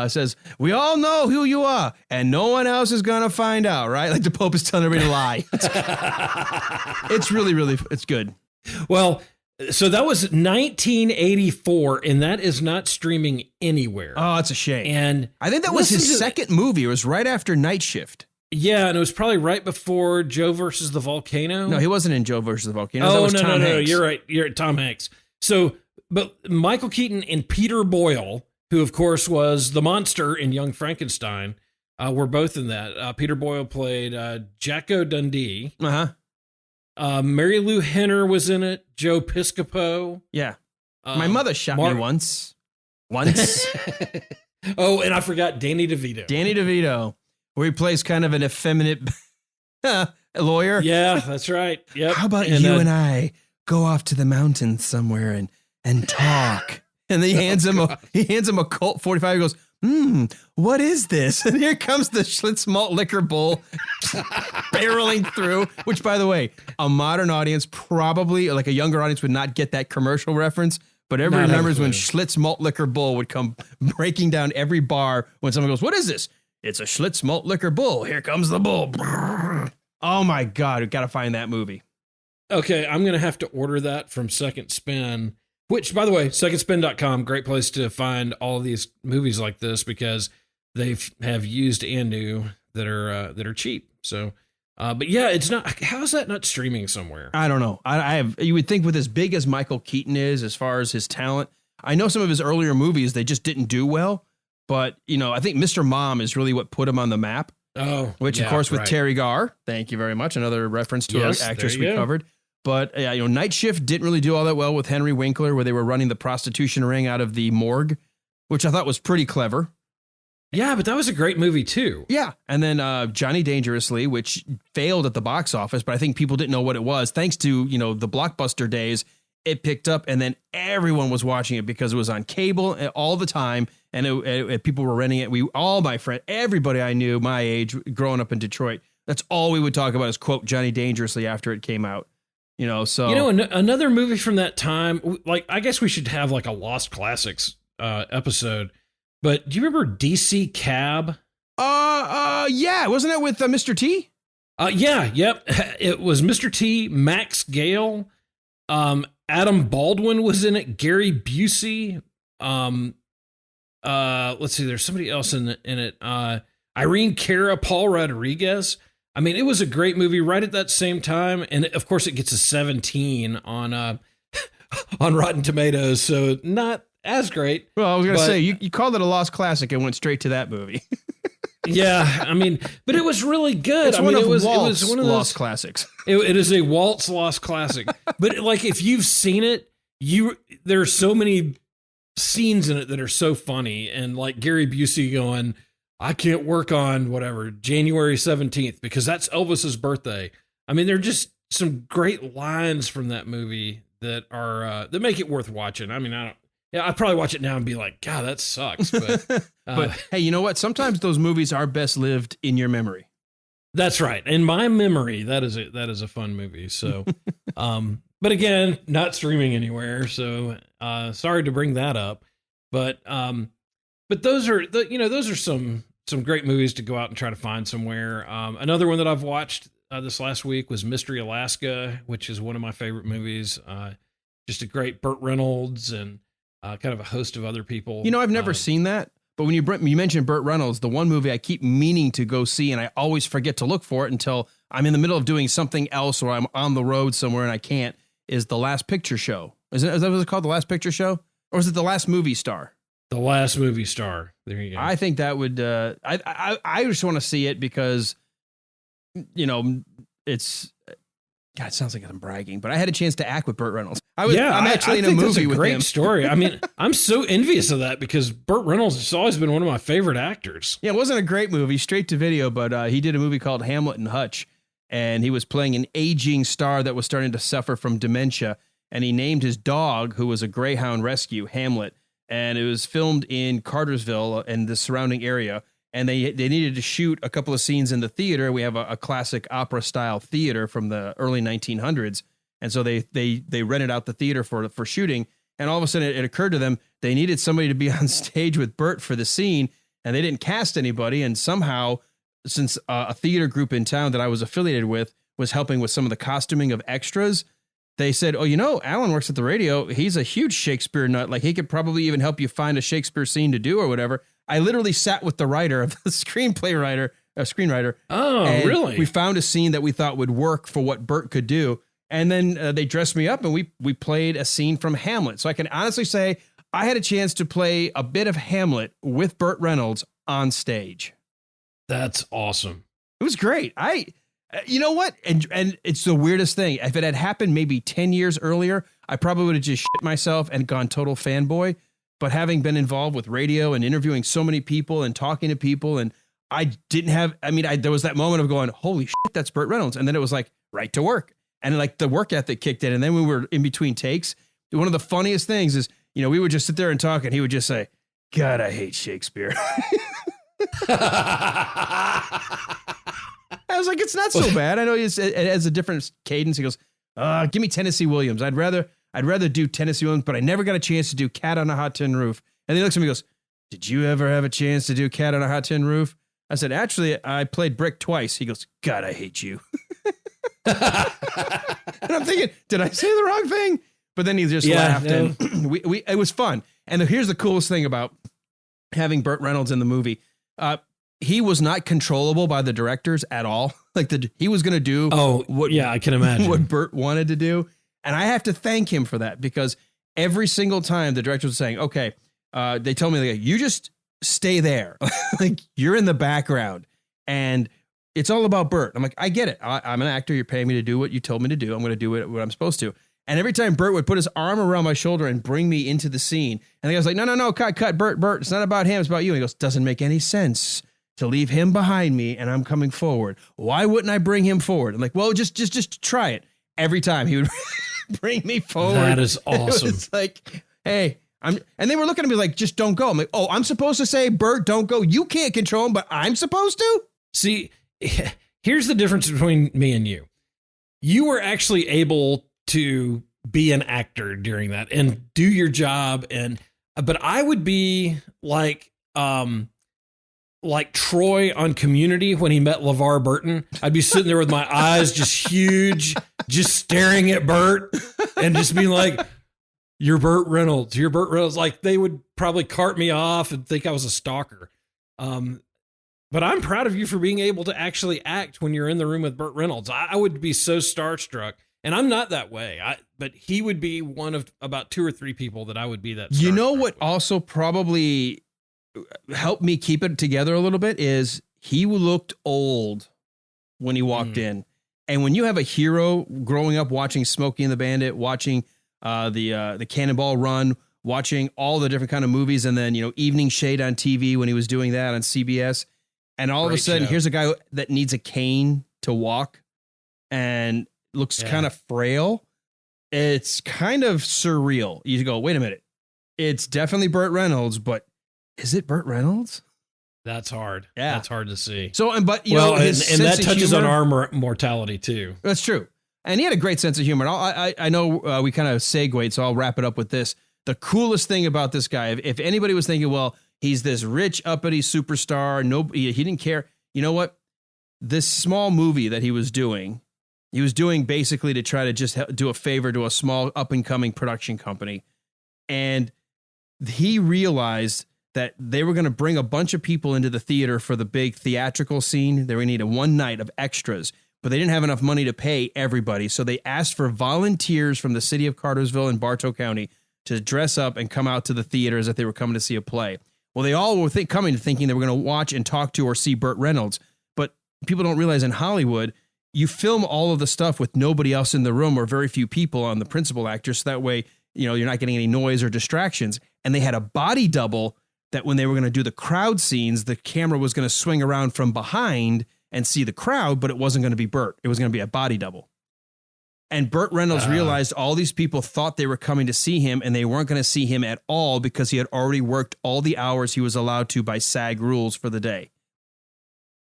says, "We all know who you are, and no one else is gonna find out." Right? Like the Pope is telling everybody to lie. It's really, really, it's good. Well, so that was 1984, and that is not streaming anywhere. Oh, it's a shame. And I think that was his second movie. It was right after Night Shift. Yeah, and it was probably right before Joe versus the Volcano. No, he wasn't in Joe versus the Volcano. Oh, that was Tom Hanks. No, you're right. You're Tom Hanks. So, but Michael Keaton and Peter Boyle, who of course was the monster in Young Frankenstein, were both in that. Peter Boyle played Jacko Dundee. Mary Lou Henner was in it. Joe Piscopo. Yeah. My mother shot me once. Oh, and I forgot Danny DeVito. Where he plays kind of an effeminate lawyer. Yeah, that's right. Yep. How about you and I go off to the mountains somewhere and talk? And then he hands him a Colt 45. He goes, what is this? And here comes the Schlitz malt liquor bowl barreling through, which, by the way, a modern audience, probably like a younger audience, would not get that commercial reference. But everyone remembers when Schlitz malt liquor bull would come breaking down every bar when someone goes, what is this? It's a Schlitz malt liquor bull. Here comes the bull. Oh, my God. We've got to find that movie. Okay, I'm going to have to order that from Second Spin, which, by the way, secondspin.com, great place to find all of these movies like this because they have used and new that are cheap. So, but yeah, it's not. How's that not streaming somewhere? I don't know. I have. You would think with as big as Michael Keaton is, as far as his talent, I know some of his earlier movies they just didn't do well. But I think Mr. Mom is really what put him on the map. Oh, which of course with Terry Garr. Thank you very much. Another reference to an actress we covered. But Night Shift didn't really do all that well with Henry Winkler, where they were running the prostitution ring out of the morgue, which I thought was pretty clever. Yeah, but that was a great movie too. Yeah, and then Johnny Dangerously, which failed at the box office, but I think people didn't know what it was. Thanks to the Blockbuster days, it picked up, and then everyone was watching it because it was on cable all the time, and people were renting it. All my friends, everybody I knew my age, growing up in Detroit, that's all we would talk about is quote Johnny Dangerously after it came out. Another movie from that time, like I guess we should have like a Lost Classics episode. But do you remember DC Cab? Yeah, wasn't it with Mr. T? Yep. It was Mr. T, Max Gale, Adam Baldwin was in it, Gary Busey. Let's see, there's somebody else in it. Irene Cara, Paul Rodriguez. I mean, it was a great movie right at that same time, and of course, it gets a 17 on on Rotten Tomatoes, so not as great. Well, I was going to say you called it a lost classic and went straight to that movie. Yeah, I mean, but it was really good. It's it was one of those lost classics. It is a Walt's lost classic. But like, if you've seen it, there are so many scenes in it that are so funny, and like Gary Busey going, I can't work on whatever January 17th because that's Elvis's birthday. I mean, there are just some great lines from that movie that are that make it worth watching. I mean, I'd probably watch it now and be like, God, that sucks. But but hey, you know what? Sometimes those movies are best lived in your memory. That's right. In my memory, that is a fun movie. So, but again, not streaming anywhere. So, sorry to bring that up. But those are those are some great movies to go out and try to find somewhere. Another one that I've watched this last week was Mystery Alaska, which is one of my favorite movies. Just a great Burt Reynolds and kind of a host of other people. I've never seen that, but when you mentioned Burt Reynolds, the one movie I keep meaning to go see, and I always forget to look for it until I'm in the middle of doing something else or I'm on the road somewhere and I can't, is The Last Picture Show. Is that what it's called, The Last Picture Show? Or is it The Last Movie Star? The Last Movie Star. There you go. I think that would, I just want to see it because, it's, God, it sounds like I'm bragging, but I had a chance to act with Burt Reynolds. I'm actually in a movie with him. Great story. I mean, I'm so envious of that because Burt Reynolds has always been one of my favorite actors. Yeah, it wasn't a great movie, straight to video, but he did a movie called Hamlet and Hutch, and he was playing an aging star that was starting to suffer from dementia, and he named his dog, who was a Greyhound rescue, Hamlet, and it was filmed in Cartersville and the surrounding area. And they needed to shoot a couple of scenes in the theater. We have a classic opera style theater from the early 1900s. And so they rented out the theater for shooting. And all of a sudden it occurred to them they needed somebody to be on stage with Burt for the scene. And they didn't cast anybody. And somehow, since a theater group in town that I was affiliated with was helping with some of the costuming of extras, they said, oh, Alan works at the radio. He's a huge Shakespeare nut. Like, he could probably even help you find a Shakespeare scene to do or whatever. I literally sat with the writer of the screenwriter. Oh, really? We found a scene that we thought would work for what Burt could do. And then they dressed me up and we played a scene from Hamlet. So I can honestly say I had a chance to play a bit of Hamlet with Burt Reynolds on stage. That's awesome. It was great. You know what? And it's the weirdest thing. If it had happened maybe 10 years earlier, I probably would have just shit myself and gone total fanboy. But having been involved with radio and interviewing so many people and talking to people, and there was that moment of going, holy shit, that's Burt Reynolds. And then it was like, right to work. And like the work ethic kicked in. And then we were in between takes. One of the funniest things is, we would just sit there and talk and he would just say, God, I hate Shakespeare. I was like, it's not so bad. I know it has a different cadence. He goes, give me Tennessee Williams. I'd rather do Tennessee Williams, but I never got a chance to do Cat on a Hot Tin Roof. And he looks at me and goes, did you ever have a chance to do Cat on a Hot Tin Roof? I said, actually, I played Brick twice. He goes, God, I hate you. And I'm thinking, did I say the wrong thing? But then he just laughed, and it was fun. And here's the coolest thing about having Burt Reynolds in the movie. He was not controllable by the directors at all. Like he was going to do I can imagine what Burt wanted to do. And I have to thank him for that, because every single time the director was saying, okay, they told me, like, you just stay there. Like, you're in the background and it's all about Burt. I'm like, I get it. I'm an actor. You're paying me to do what you told me to do. I'm going to do what I'm supposed to. And every time Burt would put his arm around my shoulder and bring me into the scene, and the guy was like, no, cut, Burt, it's not about him, it's about you. And he goes, doesn't make any sense to leave him behind me and I'm coming forward. Why wouldn't I bring him forward? I'm like, well, just try it. Every time he would bring me forward. That is awesome. It's like, hey, and they were looking at me like, just don't go. I'm like, oh, I'm supposed to say, Burt, don't go. You can't control him, but I'm supposed to? See, here's the difference between me and you. You were actually able to be an actor during that and do your job. But I would be like Troy on Community when he met LeVar Burton. I'd be sitting there with my eyes just huge, just staring at Burt and just being like, you're Burt Reynolds. You're Burt Reynolds. Like, they would probably cart me off and think I was a stalker. But I'm proud of you for being able to actually act when you're in the room with Burt Reynolds. I would be so starstruck, and I'm not that way. But he would be one of about 2 or 3 people that I would be that. You know what also probably helped me keep it together a little bit is he looked old when he walked in. And when you have a hero growing up watching Smokey and the Bandit, watching the Cannonball Run, watching all the different kind of movies, and then, Evening Shade on TV when he was doing that on CBS. And all of a sudden, here's a guy that needs a cane to walk and looks kind of frail. It's kind of surreal. You go, wait a minute. It's definitely Burt Reynolds, but is it Burt Reynolds? That's hard. Yeah. That's hard to see. So, and that touches on our mortality too. That's true. And he had a great sense of humor. I know we kind of segued, so I'll wrap it up with this. The coolest thing about this guy, if anybody was thinking, well, he's this rich, uppity superstar, he didn't care. You know what? This small movie that he was doing basically to try to just do a favor to a small up-and-coming production company. And he realized that they were going to bring a bunch of people into the theater for the big theatrical scene. They were going to need a one night of extras, but they didn't have enough money to pay everybody. So they asked for volunteers from the city of Cartersville and Bartow County to dress up and come out to the theater as if they were coming to see a play. Well, they all were coming thinking they were going to watch and talk to or see Burt Reynolds. But people don't realize in Hollywood, you film all of the stuff with nobody else in the room or very few people on the principal actor. So that way, you're not getting any noise or distractions. And they had a body double that when they were going to do the crowd scenes, the camera was going to swing around from behind and see the crowd, but it wasn't going to be Burt. It was going to be a body double. And Burt Reynolds realized all these people thought they were coming to see him, and they weren't going to see him at all because he had already worked all the hours he was allowed to by SAG rules for the day.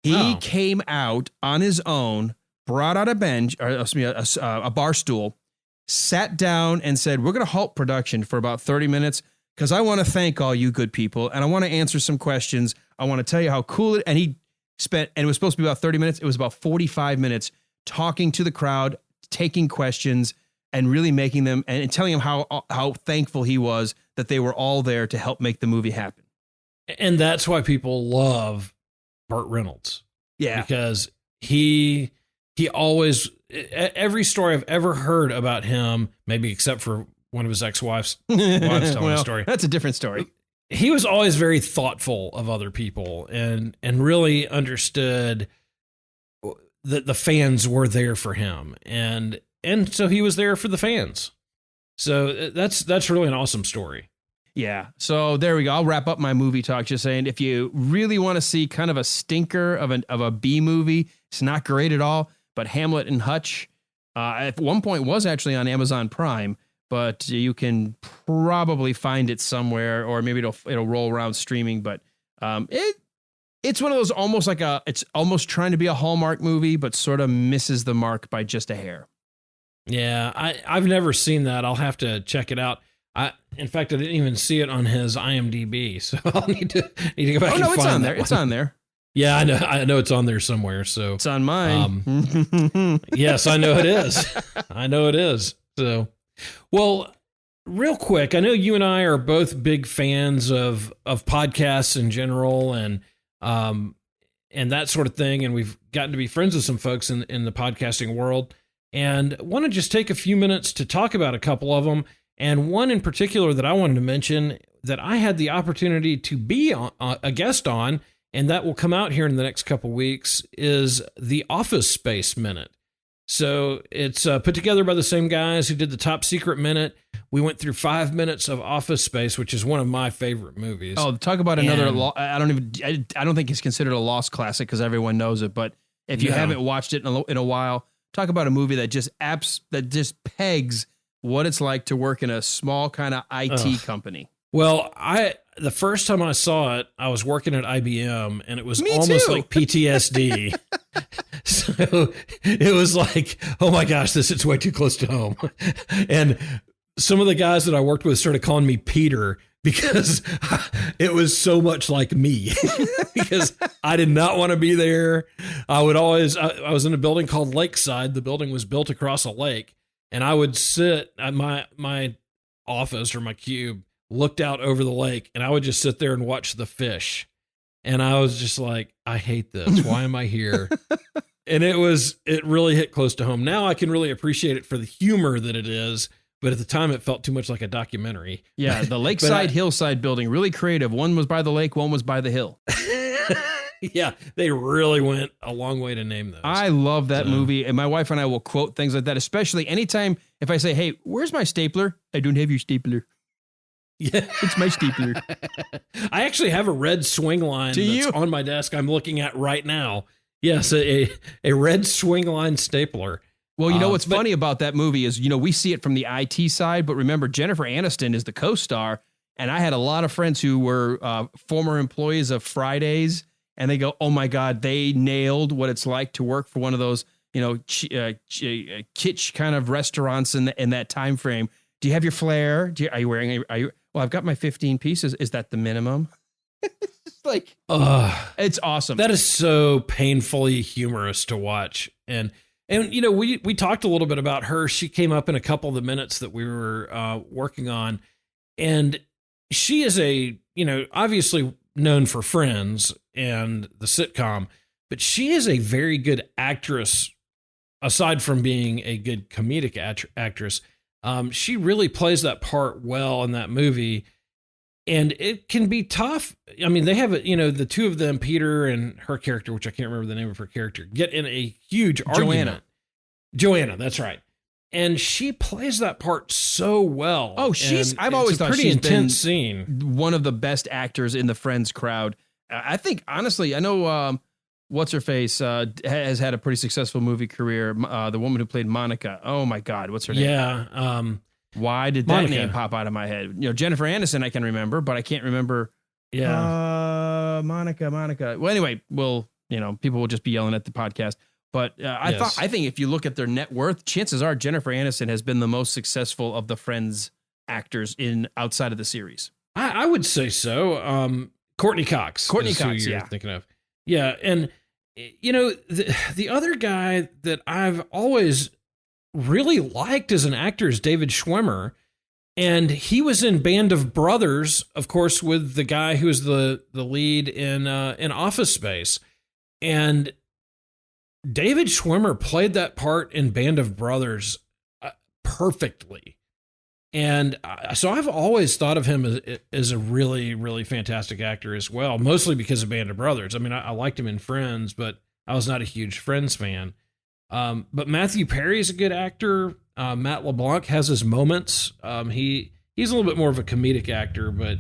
He came out on his own, brought out a bench, or a bar stool, sat down and said, we're going to halt production for about 30 minutes because I want to thank all you good people, and I want to answer some questions. I want to tell you how cool it, and he spent, and it was supposed to be about 30 minutes. It was about 45 minutes talking to the crowd, taking questions, and really making them, and telling them how thankful he was that they were all there to help make the movie happen. And that's why people love Burt Reynolds. Yeah. Because he always, every story I've ever heard about him, maybe except for one of his ex-wives telling a story. That's a different story. He was always very thoughtful of other people and really understood that the fans were there for him. And so he was there for the fans. So that's really an awesome story. Yeah. So there we go. I'll wrap up my movie talk just saying, if you really want to see kind of a stinker of a B movie, it's not great at all, but Hamlet and Hutch at one point was actually on Amazon Prime, but you can probably find it somewhere, or maybe it'll roll around streaming. But it's one of those it's almost trying to be a Hallmark movie, but sort of misses the mark by just a hair. Yeah, I've never seen that. I'll have to check it out. In fact, I didn't even see it on his IMDb, so I'll need to go back. Oh no, and it's find on that there. one. It's on there. Yeah, I know it's on there somewhere. So It's on mine. yes, I know it is. I know it is. So, well, real quick, I know you and I are both big fans of podcasts in general, and that sort of thing, and we've gotten to be friends with some folks in the podcasting world, and want to just take a few minutes to talk about a couple of them. And one in particular that I wanted to mention that I had the opportunity to be a guest on, and that will come out here in the next couple weeks, is the Office Space Minute. So it's put together by the same guys who did the Top Secret Minute. We went through 5 minutes of Office Space, which is one of my favorite movies. Oh, talk about another. I don't think it's considered a lost classic because everyone knows it. But if you haven't watched it in a while, talk about a movie that just pegs what it's like to work in a small kind of IT company. Well, the first time I saw it, I was working at IBM, and it was Me almost too. like PTSD. So it was like, oh my gosh, this is way too close to home. And some of the guys that I worked with started calling me Peter because it was so much like me. Because I did not want to be there. I was in a building called Lakeside. The building was built across a lake, and I would sit at my office or my cube, looked out over the lake, and I would just sit there and watch the fish. And I was just like, I hate this. Why am I here? And it really hit close to home. Now I can really appreciate it for the humor that it is, but at the time it felt too much like a documentary. Yeah, the Lakeside Hillside building, really creative. One was by the lake, one was by the hill. Yeah, they really went a long way to name those. I love that movie, and my wife and I will quote things like that, especially anytime if I say, hey, where's my stapler? I don't have your stapler. Yeah, it's my stapler. I actually have a red swing line on my desk I'm looking at right now. Yes, a red swing line stapler. Well, you know what's funny about that movie is, we see it from the IT side, but remember, Jennifer Aniston is the co-star, and I had a lot of friends who were former employees of Fridays, and they go, oh my God, they nailed what it's like to work for one of those, kitsch kind of restaurants in that time frame. Do you have your flair? Well, I've got my 15 pieces. Is that the minimum? It's like, it's awesome. That is so painfully humorous to watch. And we talked a little bit about her. She came up in a couple of the minutes that we were working on, and she is obviously known for Friends and the sitcom, but she is a very good actress. Aside from being a good comedic actress, she really plays that part well in that movie. And it can be tough. I mean, they have, the two of them, Peter and her character, which I can't remember the name of her character, get in a huge argument. Joanna, that's right. And she plays that part so well. Oh, I've always thought she's intense scene. One of the best actors in the Friends crowd. I think, honestly, I know what's her face has had a pretty successful movie career. The woman who played Monica. Oh my God, what's her name? Yeah. Why did that name pop out of my head? Jennifer Aniston, I can remember, but I can't remember. Yeah. Monica. Well, anyway, people will just be yelling at the podcast. But I think if you look at their net worth, chances are Jennifer Aniston has been the most successful of the Friends actors outside of the series. I would say so. Courtney Cox. Who you're thinking of. Yeah, and the other guy that I've always really liked as an actor is David Schwimmer, and he was in Band of Brothers, of course, with the guy who was the lead in Office Space, and David Schwimmer played that part in Band of Brothers perfectly. And so I've always thought of him as a really, really fantastic actor as well, mostly because of Band of Brothers. I mean, I liked him in Friends, but I was not a huge Friends fan. But Matthew Perry is a good actor. Matt LeBlanc has his moments. He's a little bit more of a comedic actor, but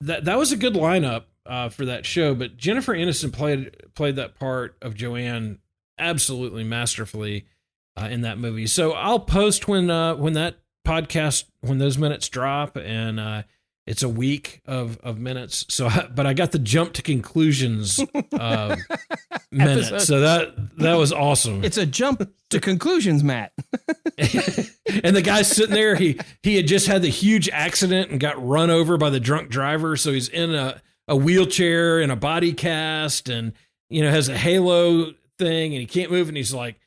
that was a good lineup for that show. But Jennifer Aniston played that part of Joanne absolutely masterfully in that movie. So I'll post when that podcast when those minutes drop, and it's a week of minutes. So, but I got the jump to conclusions minute. So that was awesome. It's a jump to conclusions, Matt. And the guy's sitting there. He had just had the huge accident and got run over by the drunk driver. So he's in a wheelchair and a body cast, and has a halo thing, and he can't move. And he's like,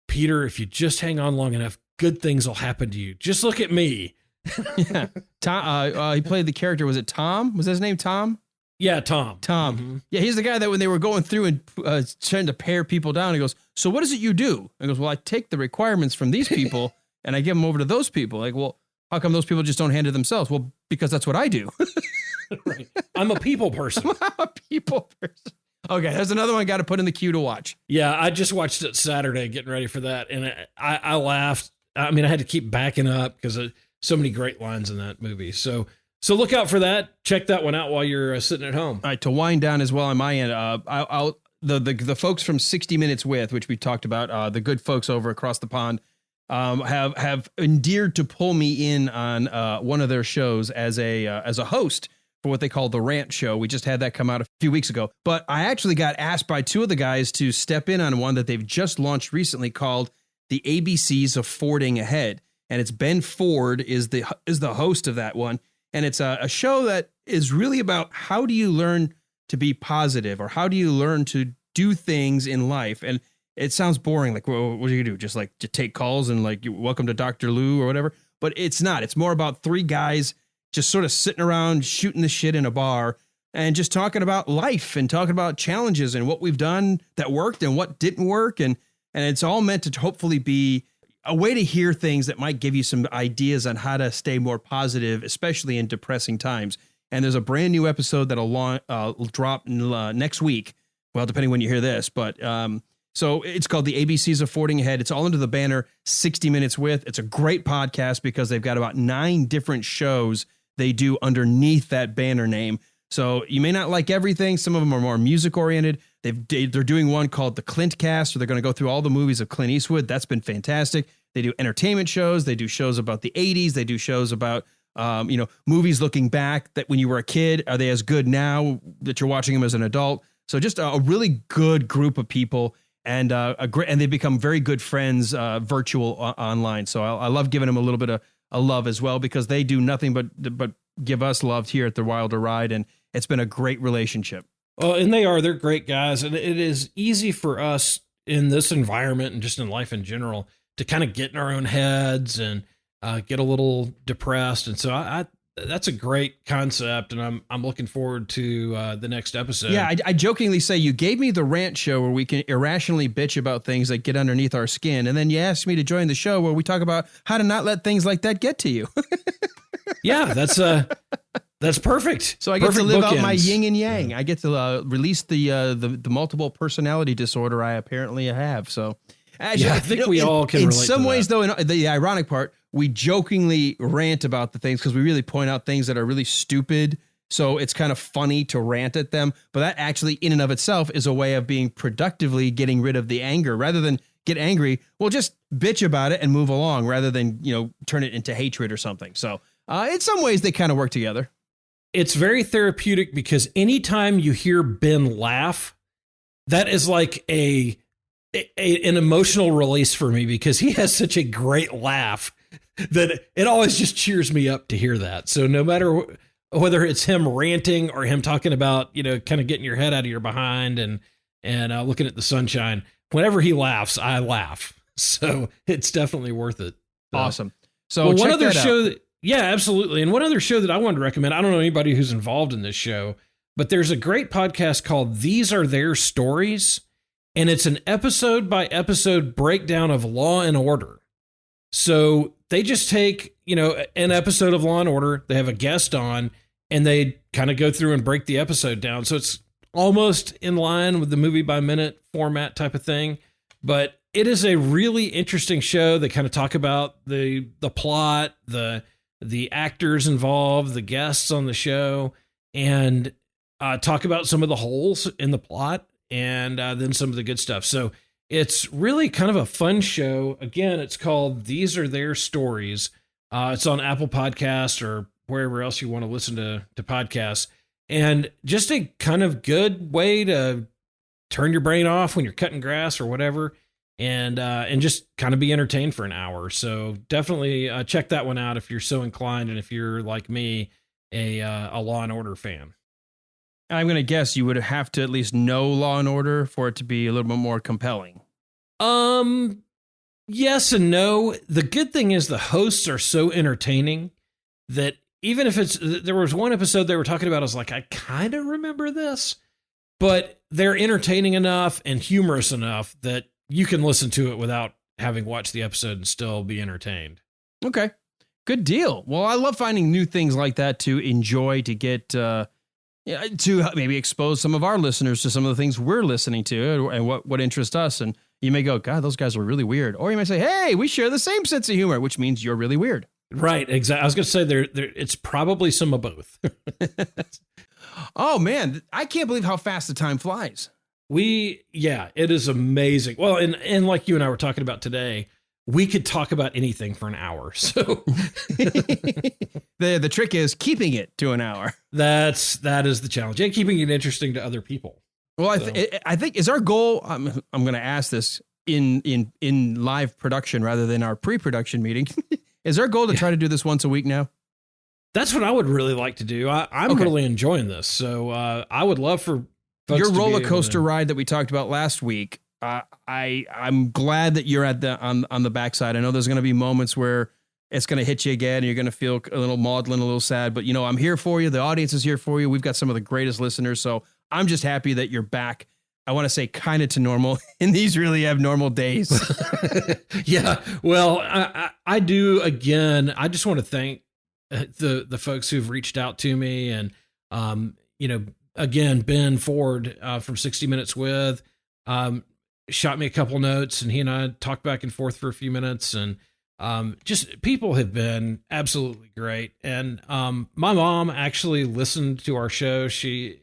Peter, if you just hang on long enough, good things will happen to you. Just look at me. Yeah. Tom, he played the character. Was it Tom? Was his name Tom? Yeah, Tom. Mm-hmm. Yeah, he's the guy that when they were going through and trying to pare people down, he goes, so what is it you do? He goes, well, I take the requirements from these people and I give them over to those people. Like, well, how come those people just don't hand it themselves? Well, because that's what I do. Right. I'm a people person. I'm a people person. Okay, there's another one I got to put in the queue to watch. Yeah, I just watched it Saturday getting ready for that. And I laughed. I mean, I had to keep backing up because so many great lines in that movie. So look out for that. Check that one out while you're sitting at home. All right, to wind down as well on my end, the folks from 60 Minutes With, which we talked about, the good folks over across the pond, have endeared to pull me in on one of their shows as a host for what they call the Rant Show. We just had that come out a few weeks ago, but I actually got asked by two of the guys to step in on one that they've just launched recently called The ABCs of Fording Ahead. And it's Ben Ford is the host of that one. And it's a show that is really about how do you learn to be positive, or how do you learn to do things in life. And it sounds boring. Like, well, what do you do? Just like to take calls and like, welcome to Dr. Lou or whatever. But it's not. It's more about three guys just sort of sitting around shooting the shit in a bar and just talking about life and talking about challenges and what we've done that worked and what didn't work. And it's all meant to hopefully be a way to hear things that might give you some ideas on how to stay more positive, especially in depressing times. And there's a brand new episode that'll drop next week. Well, depending when you hear this, but so it's called The ABCs of Fording Ahead. It's all under the banner 60 Minutes With. It's a great podcast because they've got about 9 different shows they do underneath that banner name. So you may not like everything. Some of them are more music oriented. They're doing one called the Clint Cast, where they're going to go through all the movies of Clint Eastwood. That's been fantastic. They do entertainment shows. They do shows about the 80s. They do shows about, movies looking back that when you were a kid, are they as good now that you're watching them as an adult? So just a really good group of people, and and they've become very good friends virtual online. So I love giving them a little bit of a love as well, because they do nothing but give us love here at the Wilder Ride, and it's been a great relationship. Well, and they're great guys, and it is easy for us in this environment and just in life in general to kind of get in our own heads and get a little depressed. And so that's a great concept, and I'm looking forward to the next episode. Yeah, I jokingly say you gave me the Rant Show where we can irrationally bitch about things that get underneath our skin, and then you asked me to join the show where we talk about how to not let things like that get to you. Yeah, that's perfect. So I get perfect to live bookends. out my yin and yang. I get to release the multiple personality disorder I apparently have. So actually, yeah, I think we all can relate in some to ways, that. though, in the ironic part, we jokingly rant about the things because we really point out things that are really stupid. So it's kind of funny to rant at them. But that actually in and of itself is a way of being productively getting rid of the anger. Rather than get angry, we'll just bitch about it and move along rather than, turn it into hatred or something. So in some ways, they kind of work together. It's very therapeutic because anytime you hear Ben laugh, that is like an emotional release for me, because he has such a great laugh that it always just cheers me up to hear that. So no matter whether it's him ranting or him talking about, kind of getting your head out of your behind and looking at the sunshine, whenever he laughs, I laugh. So it's definitely worth it. Awesome. So one other show out. Yeah, absolutely. And one other show that I wanted to recommend, I don't know anybody who's involved in this show, but there's a great podcast called These Are Their Stories, and it's an episode by episode breakdown of Law and Order. So they just take, an episode of Law and Order, they have a guest on, and they kind of go through and break the episode down. So it's almost in line with the movie by minute format type of thing, but it is a really interesting show. They kind of talk about the plot, the actors involved, the guests on the show, and talk about some of the holes in the plot and then some of the good stuff. So it's really kind of a fun show. Again, it's called These Are Their Stories It's on Apple Podcasts or wherever else you want to listen to podcasts. And just a kind of good way to turn your brain off when you're cutting grass or whatever, and just kind of be entertained for an hour. So definitely check that one out if you're so inclined, and if you're like me, a Law and Order fan. I'm going to guess you would have to at least know Law and Order for it to be a little bit more compelling. Yes and no. The good thing is the hosts are so entertaining that even if there was one episode they were talking about, I was like, I kind of remember this, but they're entertaining enough and humorous enough that you can listen to it without having watched the episode and still be entertained. Okay, good deal. Well, I love finding new things like that to enjoy, to get, to maybe expose some of our listeners to some of the things we're listening to and what interests us. And you may go, God, those guys are really weird. Or you may say, hey, we share the same sense of humor, which means you're really weird. Right, exactly. I was going to say it's probably some of both. Oh, man, I can't believe how fast the time flies. It is amazing. Well, and like you and I were talking about today, we could talk about anything for an hour. So the trick is keeping it to an hour. That is the challenge, and keeping it interesting to other people. Well, I think is our goal. I'm going to ask this in live production rather than our pre-production meeting. Is our goal to try to do this once a week now? That's what I would really like to do. I'm really enjoying this, so I would love for folks your to roller coaster ride that we talked about last week. I'm glad that you're at on the backside. I know there's going to be moments where it's going to hit you again, and you're going to feel a little maudlin, a little sad. But I'm here for you. The audience is here for you. We've got some of the greatest listeners, so I'm just happy that you're back. I want to say kind of to normal in these really abnormal days. Yeah. Well, I do. Again, I just want to thank the folks who've reached out to me, and, again, Ben Ford from 60 Minutes With shot me a couple notes, and he and I talked back and forth for a few minutes, and just people have been absolutely great. And my mom actually listened to our show. She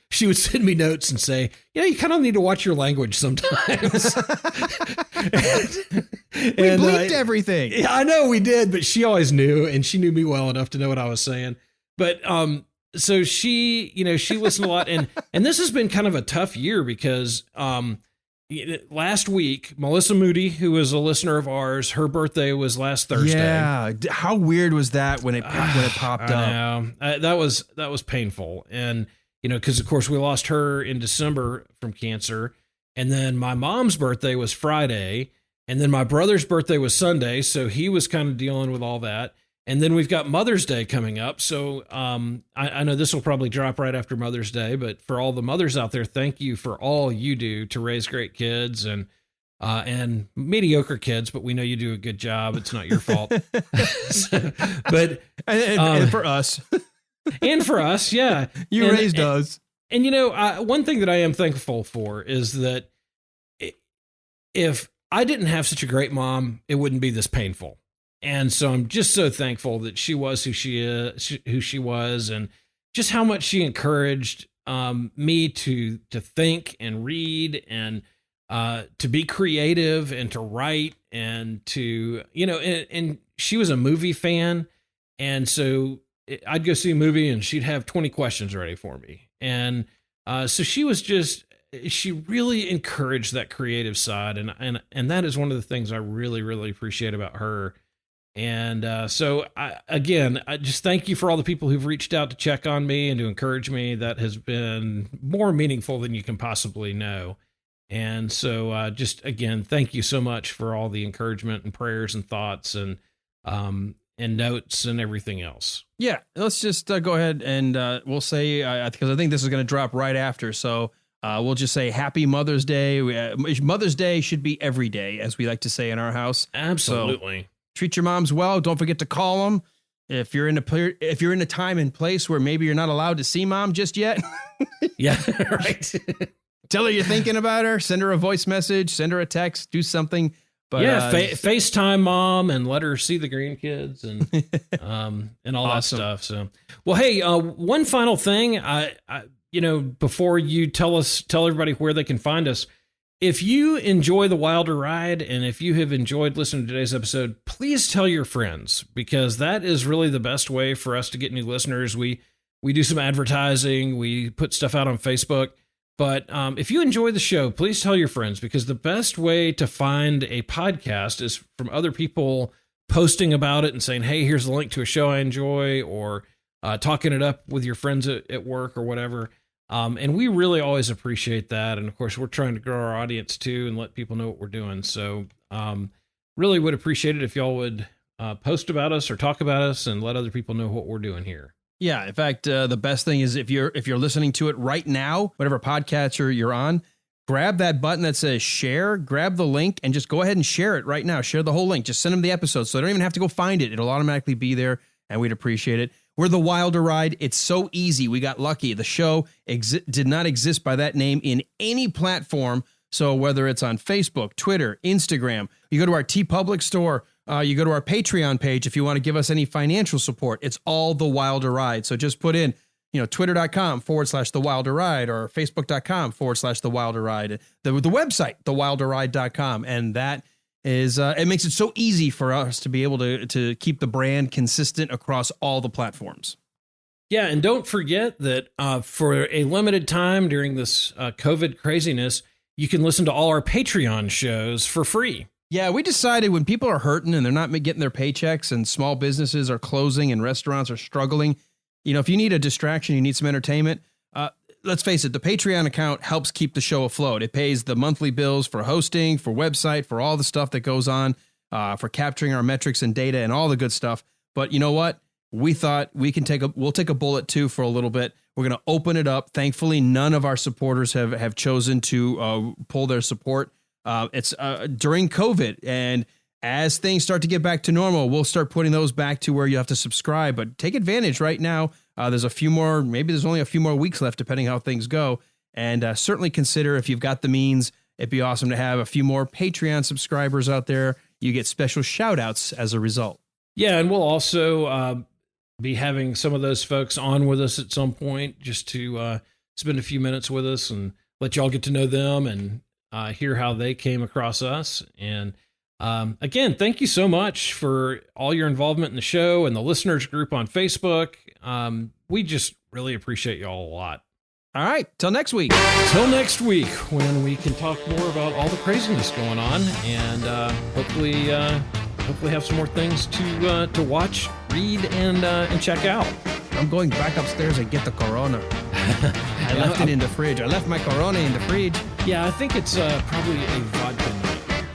she would send me notes and say, you kind of need to watch your language sometimes. We bleeped everything. Yeah, I know we did, but she always knew, and she knew me well enough to know what I was saying. But so she listened a lot, and this has been kind of a tough year because last week, Melissa Moody, who was a listener of ours, her birthday was last Thursday. Yeah, how weird was that when it popped up? I know. That was painful, and because of course we lost her in December from cancer, and then my mom's birthday was Friday, and then my brother's birthday was Sunday, so he was kind of dealing with all that. And then we've got Mother's Day coming up. So I know this will probably drop right after Mother's Day, but for all the mothers out there, thank you for all you do to raise great kids and mediocre kids, but we know you do a good job. It's not your fault. But and for us. And for us, yeah. You raised us. And one thing that I am thankful for is that if I didn't have such a great mom, it wouldn't be this painful. And so I'm just so thankful that she was who she was, and just how much she encouraged me to think and read and to be creative and to write and to, and she was a movie fan. And so I'd go see a movie and she'd have 20 questions ready for me. And so she really encouraged that creative side. And that is one of the things I really, really appreciate about her. And so I just thank you for all the people who've reached out to check on me and to encourage me. That has been more meaningful than you can possibly know. And so just again, thank you so much for all the encouragement and prayers and thoughts and notes and everything else. Yeah, let's just go ahead and we'll say, because I think this is going to drop right after. So we'll just say Happy Mother's Day. Mother's Day should be every day, as we like to say in our house. Absolutely. So, treat your moms well. Don't forget to call them. If you're in a time and place where maybe you're not allowed to see mom just yet. Yeah, right. Tell her you're thinking about her. Send her a voice message. Send her a text. Do something. But FaceTime mom and let her see the grandkids and all that stuff. So, well, hey, one final thing. I before you tell everybody where they can find us. if you enjoy the Wilder Ride, and if you have enjoyed listening to today's episode, please tell your friends, because that is really the best way for us to get new listeners. We do some advertising, we put stuff out on Facebook, but if you enjoy the show, please tell your friends, because the best way to find a podcast is from other people posting about it and saying, hey, here's the link to a show I enjoy, or talking it up with your friends at work or whatever. And we really always appreciate that. And of course, we're trying to grow our audience too and let people know what we're doing. So really would appreciate it if y'all would post about us or talk about us and let other people know what we're doing here. Yeah. In fact, the best thing is if you're listening to it right now, whatever podcatcher you're on, grab that button that says share, grab the link, and just go ahead and share it right now. Share the whole link. Just send them the episode so they don't even have to go find it. It'll automatically be there, and we'd appreciate it. We're the Wilder Ride. It's so easy. We got lucky. The show did not exist by that name in any platform. So whether it's on Facebook, Twitter, Instagram, you go to our TeePublic store, you go to our Patreon page if you want to give us any financial support. It's all the Wilder Ride. So just put in, twitter.com/the Wilder Ride or facebook.com/the Wilder Ride. The website, thewilderride.com. And that is, it makes it so easy for us to be able to keep the brand consistent across all the platforms. Yeah. And don't forget that for a limited time during this COVID craziness, you can listen to all our Patreon shows for free. Yeah, we decided when people are hurting and they're not getting their paychecks and small businesses are closing and restaurants are struggling, if you need a distraction, you need some entertainment, let's face it, the Patreon account helps keep the show afloat. It pays the monthly bills for hosting, for website, for all the stuff that goes on, for capturing our metrics and data and all the good stuff. But you know what? We thought we'll take a bullet too for a little bit. We're going to open it up. Thankfully, none of our supporters have chosen to pull their support. It's during COVID, and as things start to get back to normal, we'll start putting those back to where you have to subscribe. But take advantage right now. There's only a few more weeks left, depending how things go. And certainly consider, if you've got the means, it'd be awesome to have a few more Patreon subscribers out there. You get special shout outs as a result. Yeah, and we'll also be having some of those folks on with us at some point, just to spend a few minutes with us and let y'all get to know them and hear how they came across us. And again, thank you so much for all your involvement in the show and the listeners group on Facebook. We just really appreciate y'all a lot. All right. Till next week. Till next week, when we can talk more about all the craziness going on, and hopefully have some more things to watch, read, and check out. I'm going back upstairs and get the Corona. I left it in the fridge. I left my Corona in the fridge. Yeah, I think it's probably a vodka night.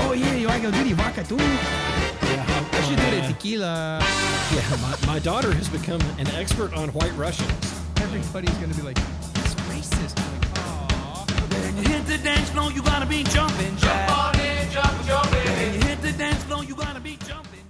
Oh yeah, you want to do the vodka too? Yeah, I should do the tequila. Yeah, my daughter has become an expert on White Russians. Everybody's gonna be like, it's racist. I'm like, aww. When you hit the dance floor, you gotta be jumping, Jack. Jump on in, jump, jump in. When you hit the dance floor, you gotta be jumping.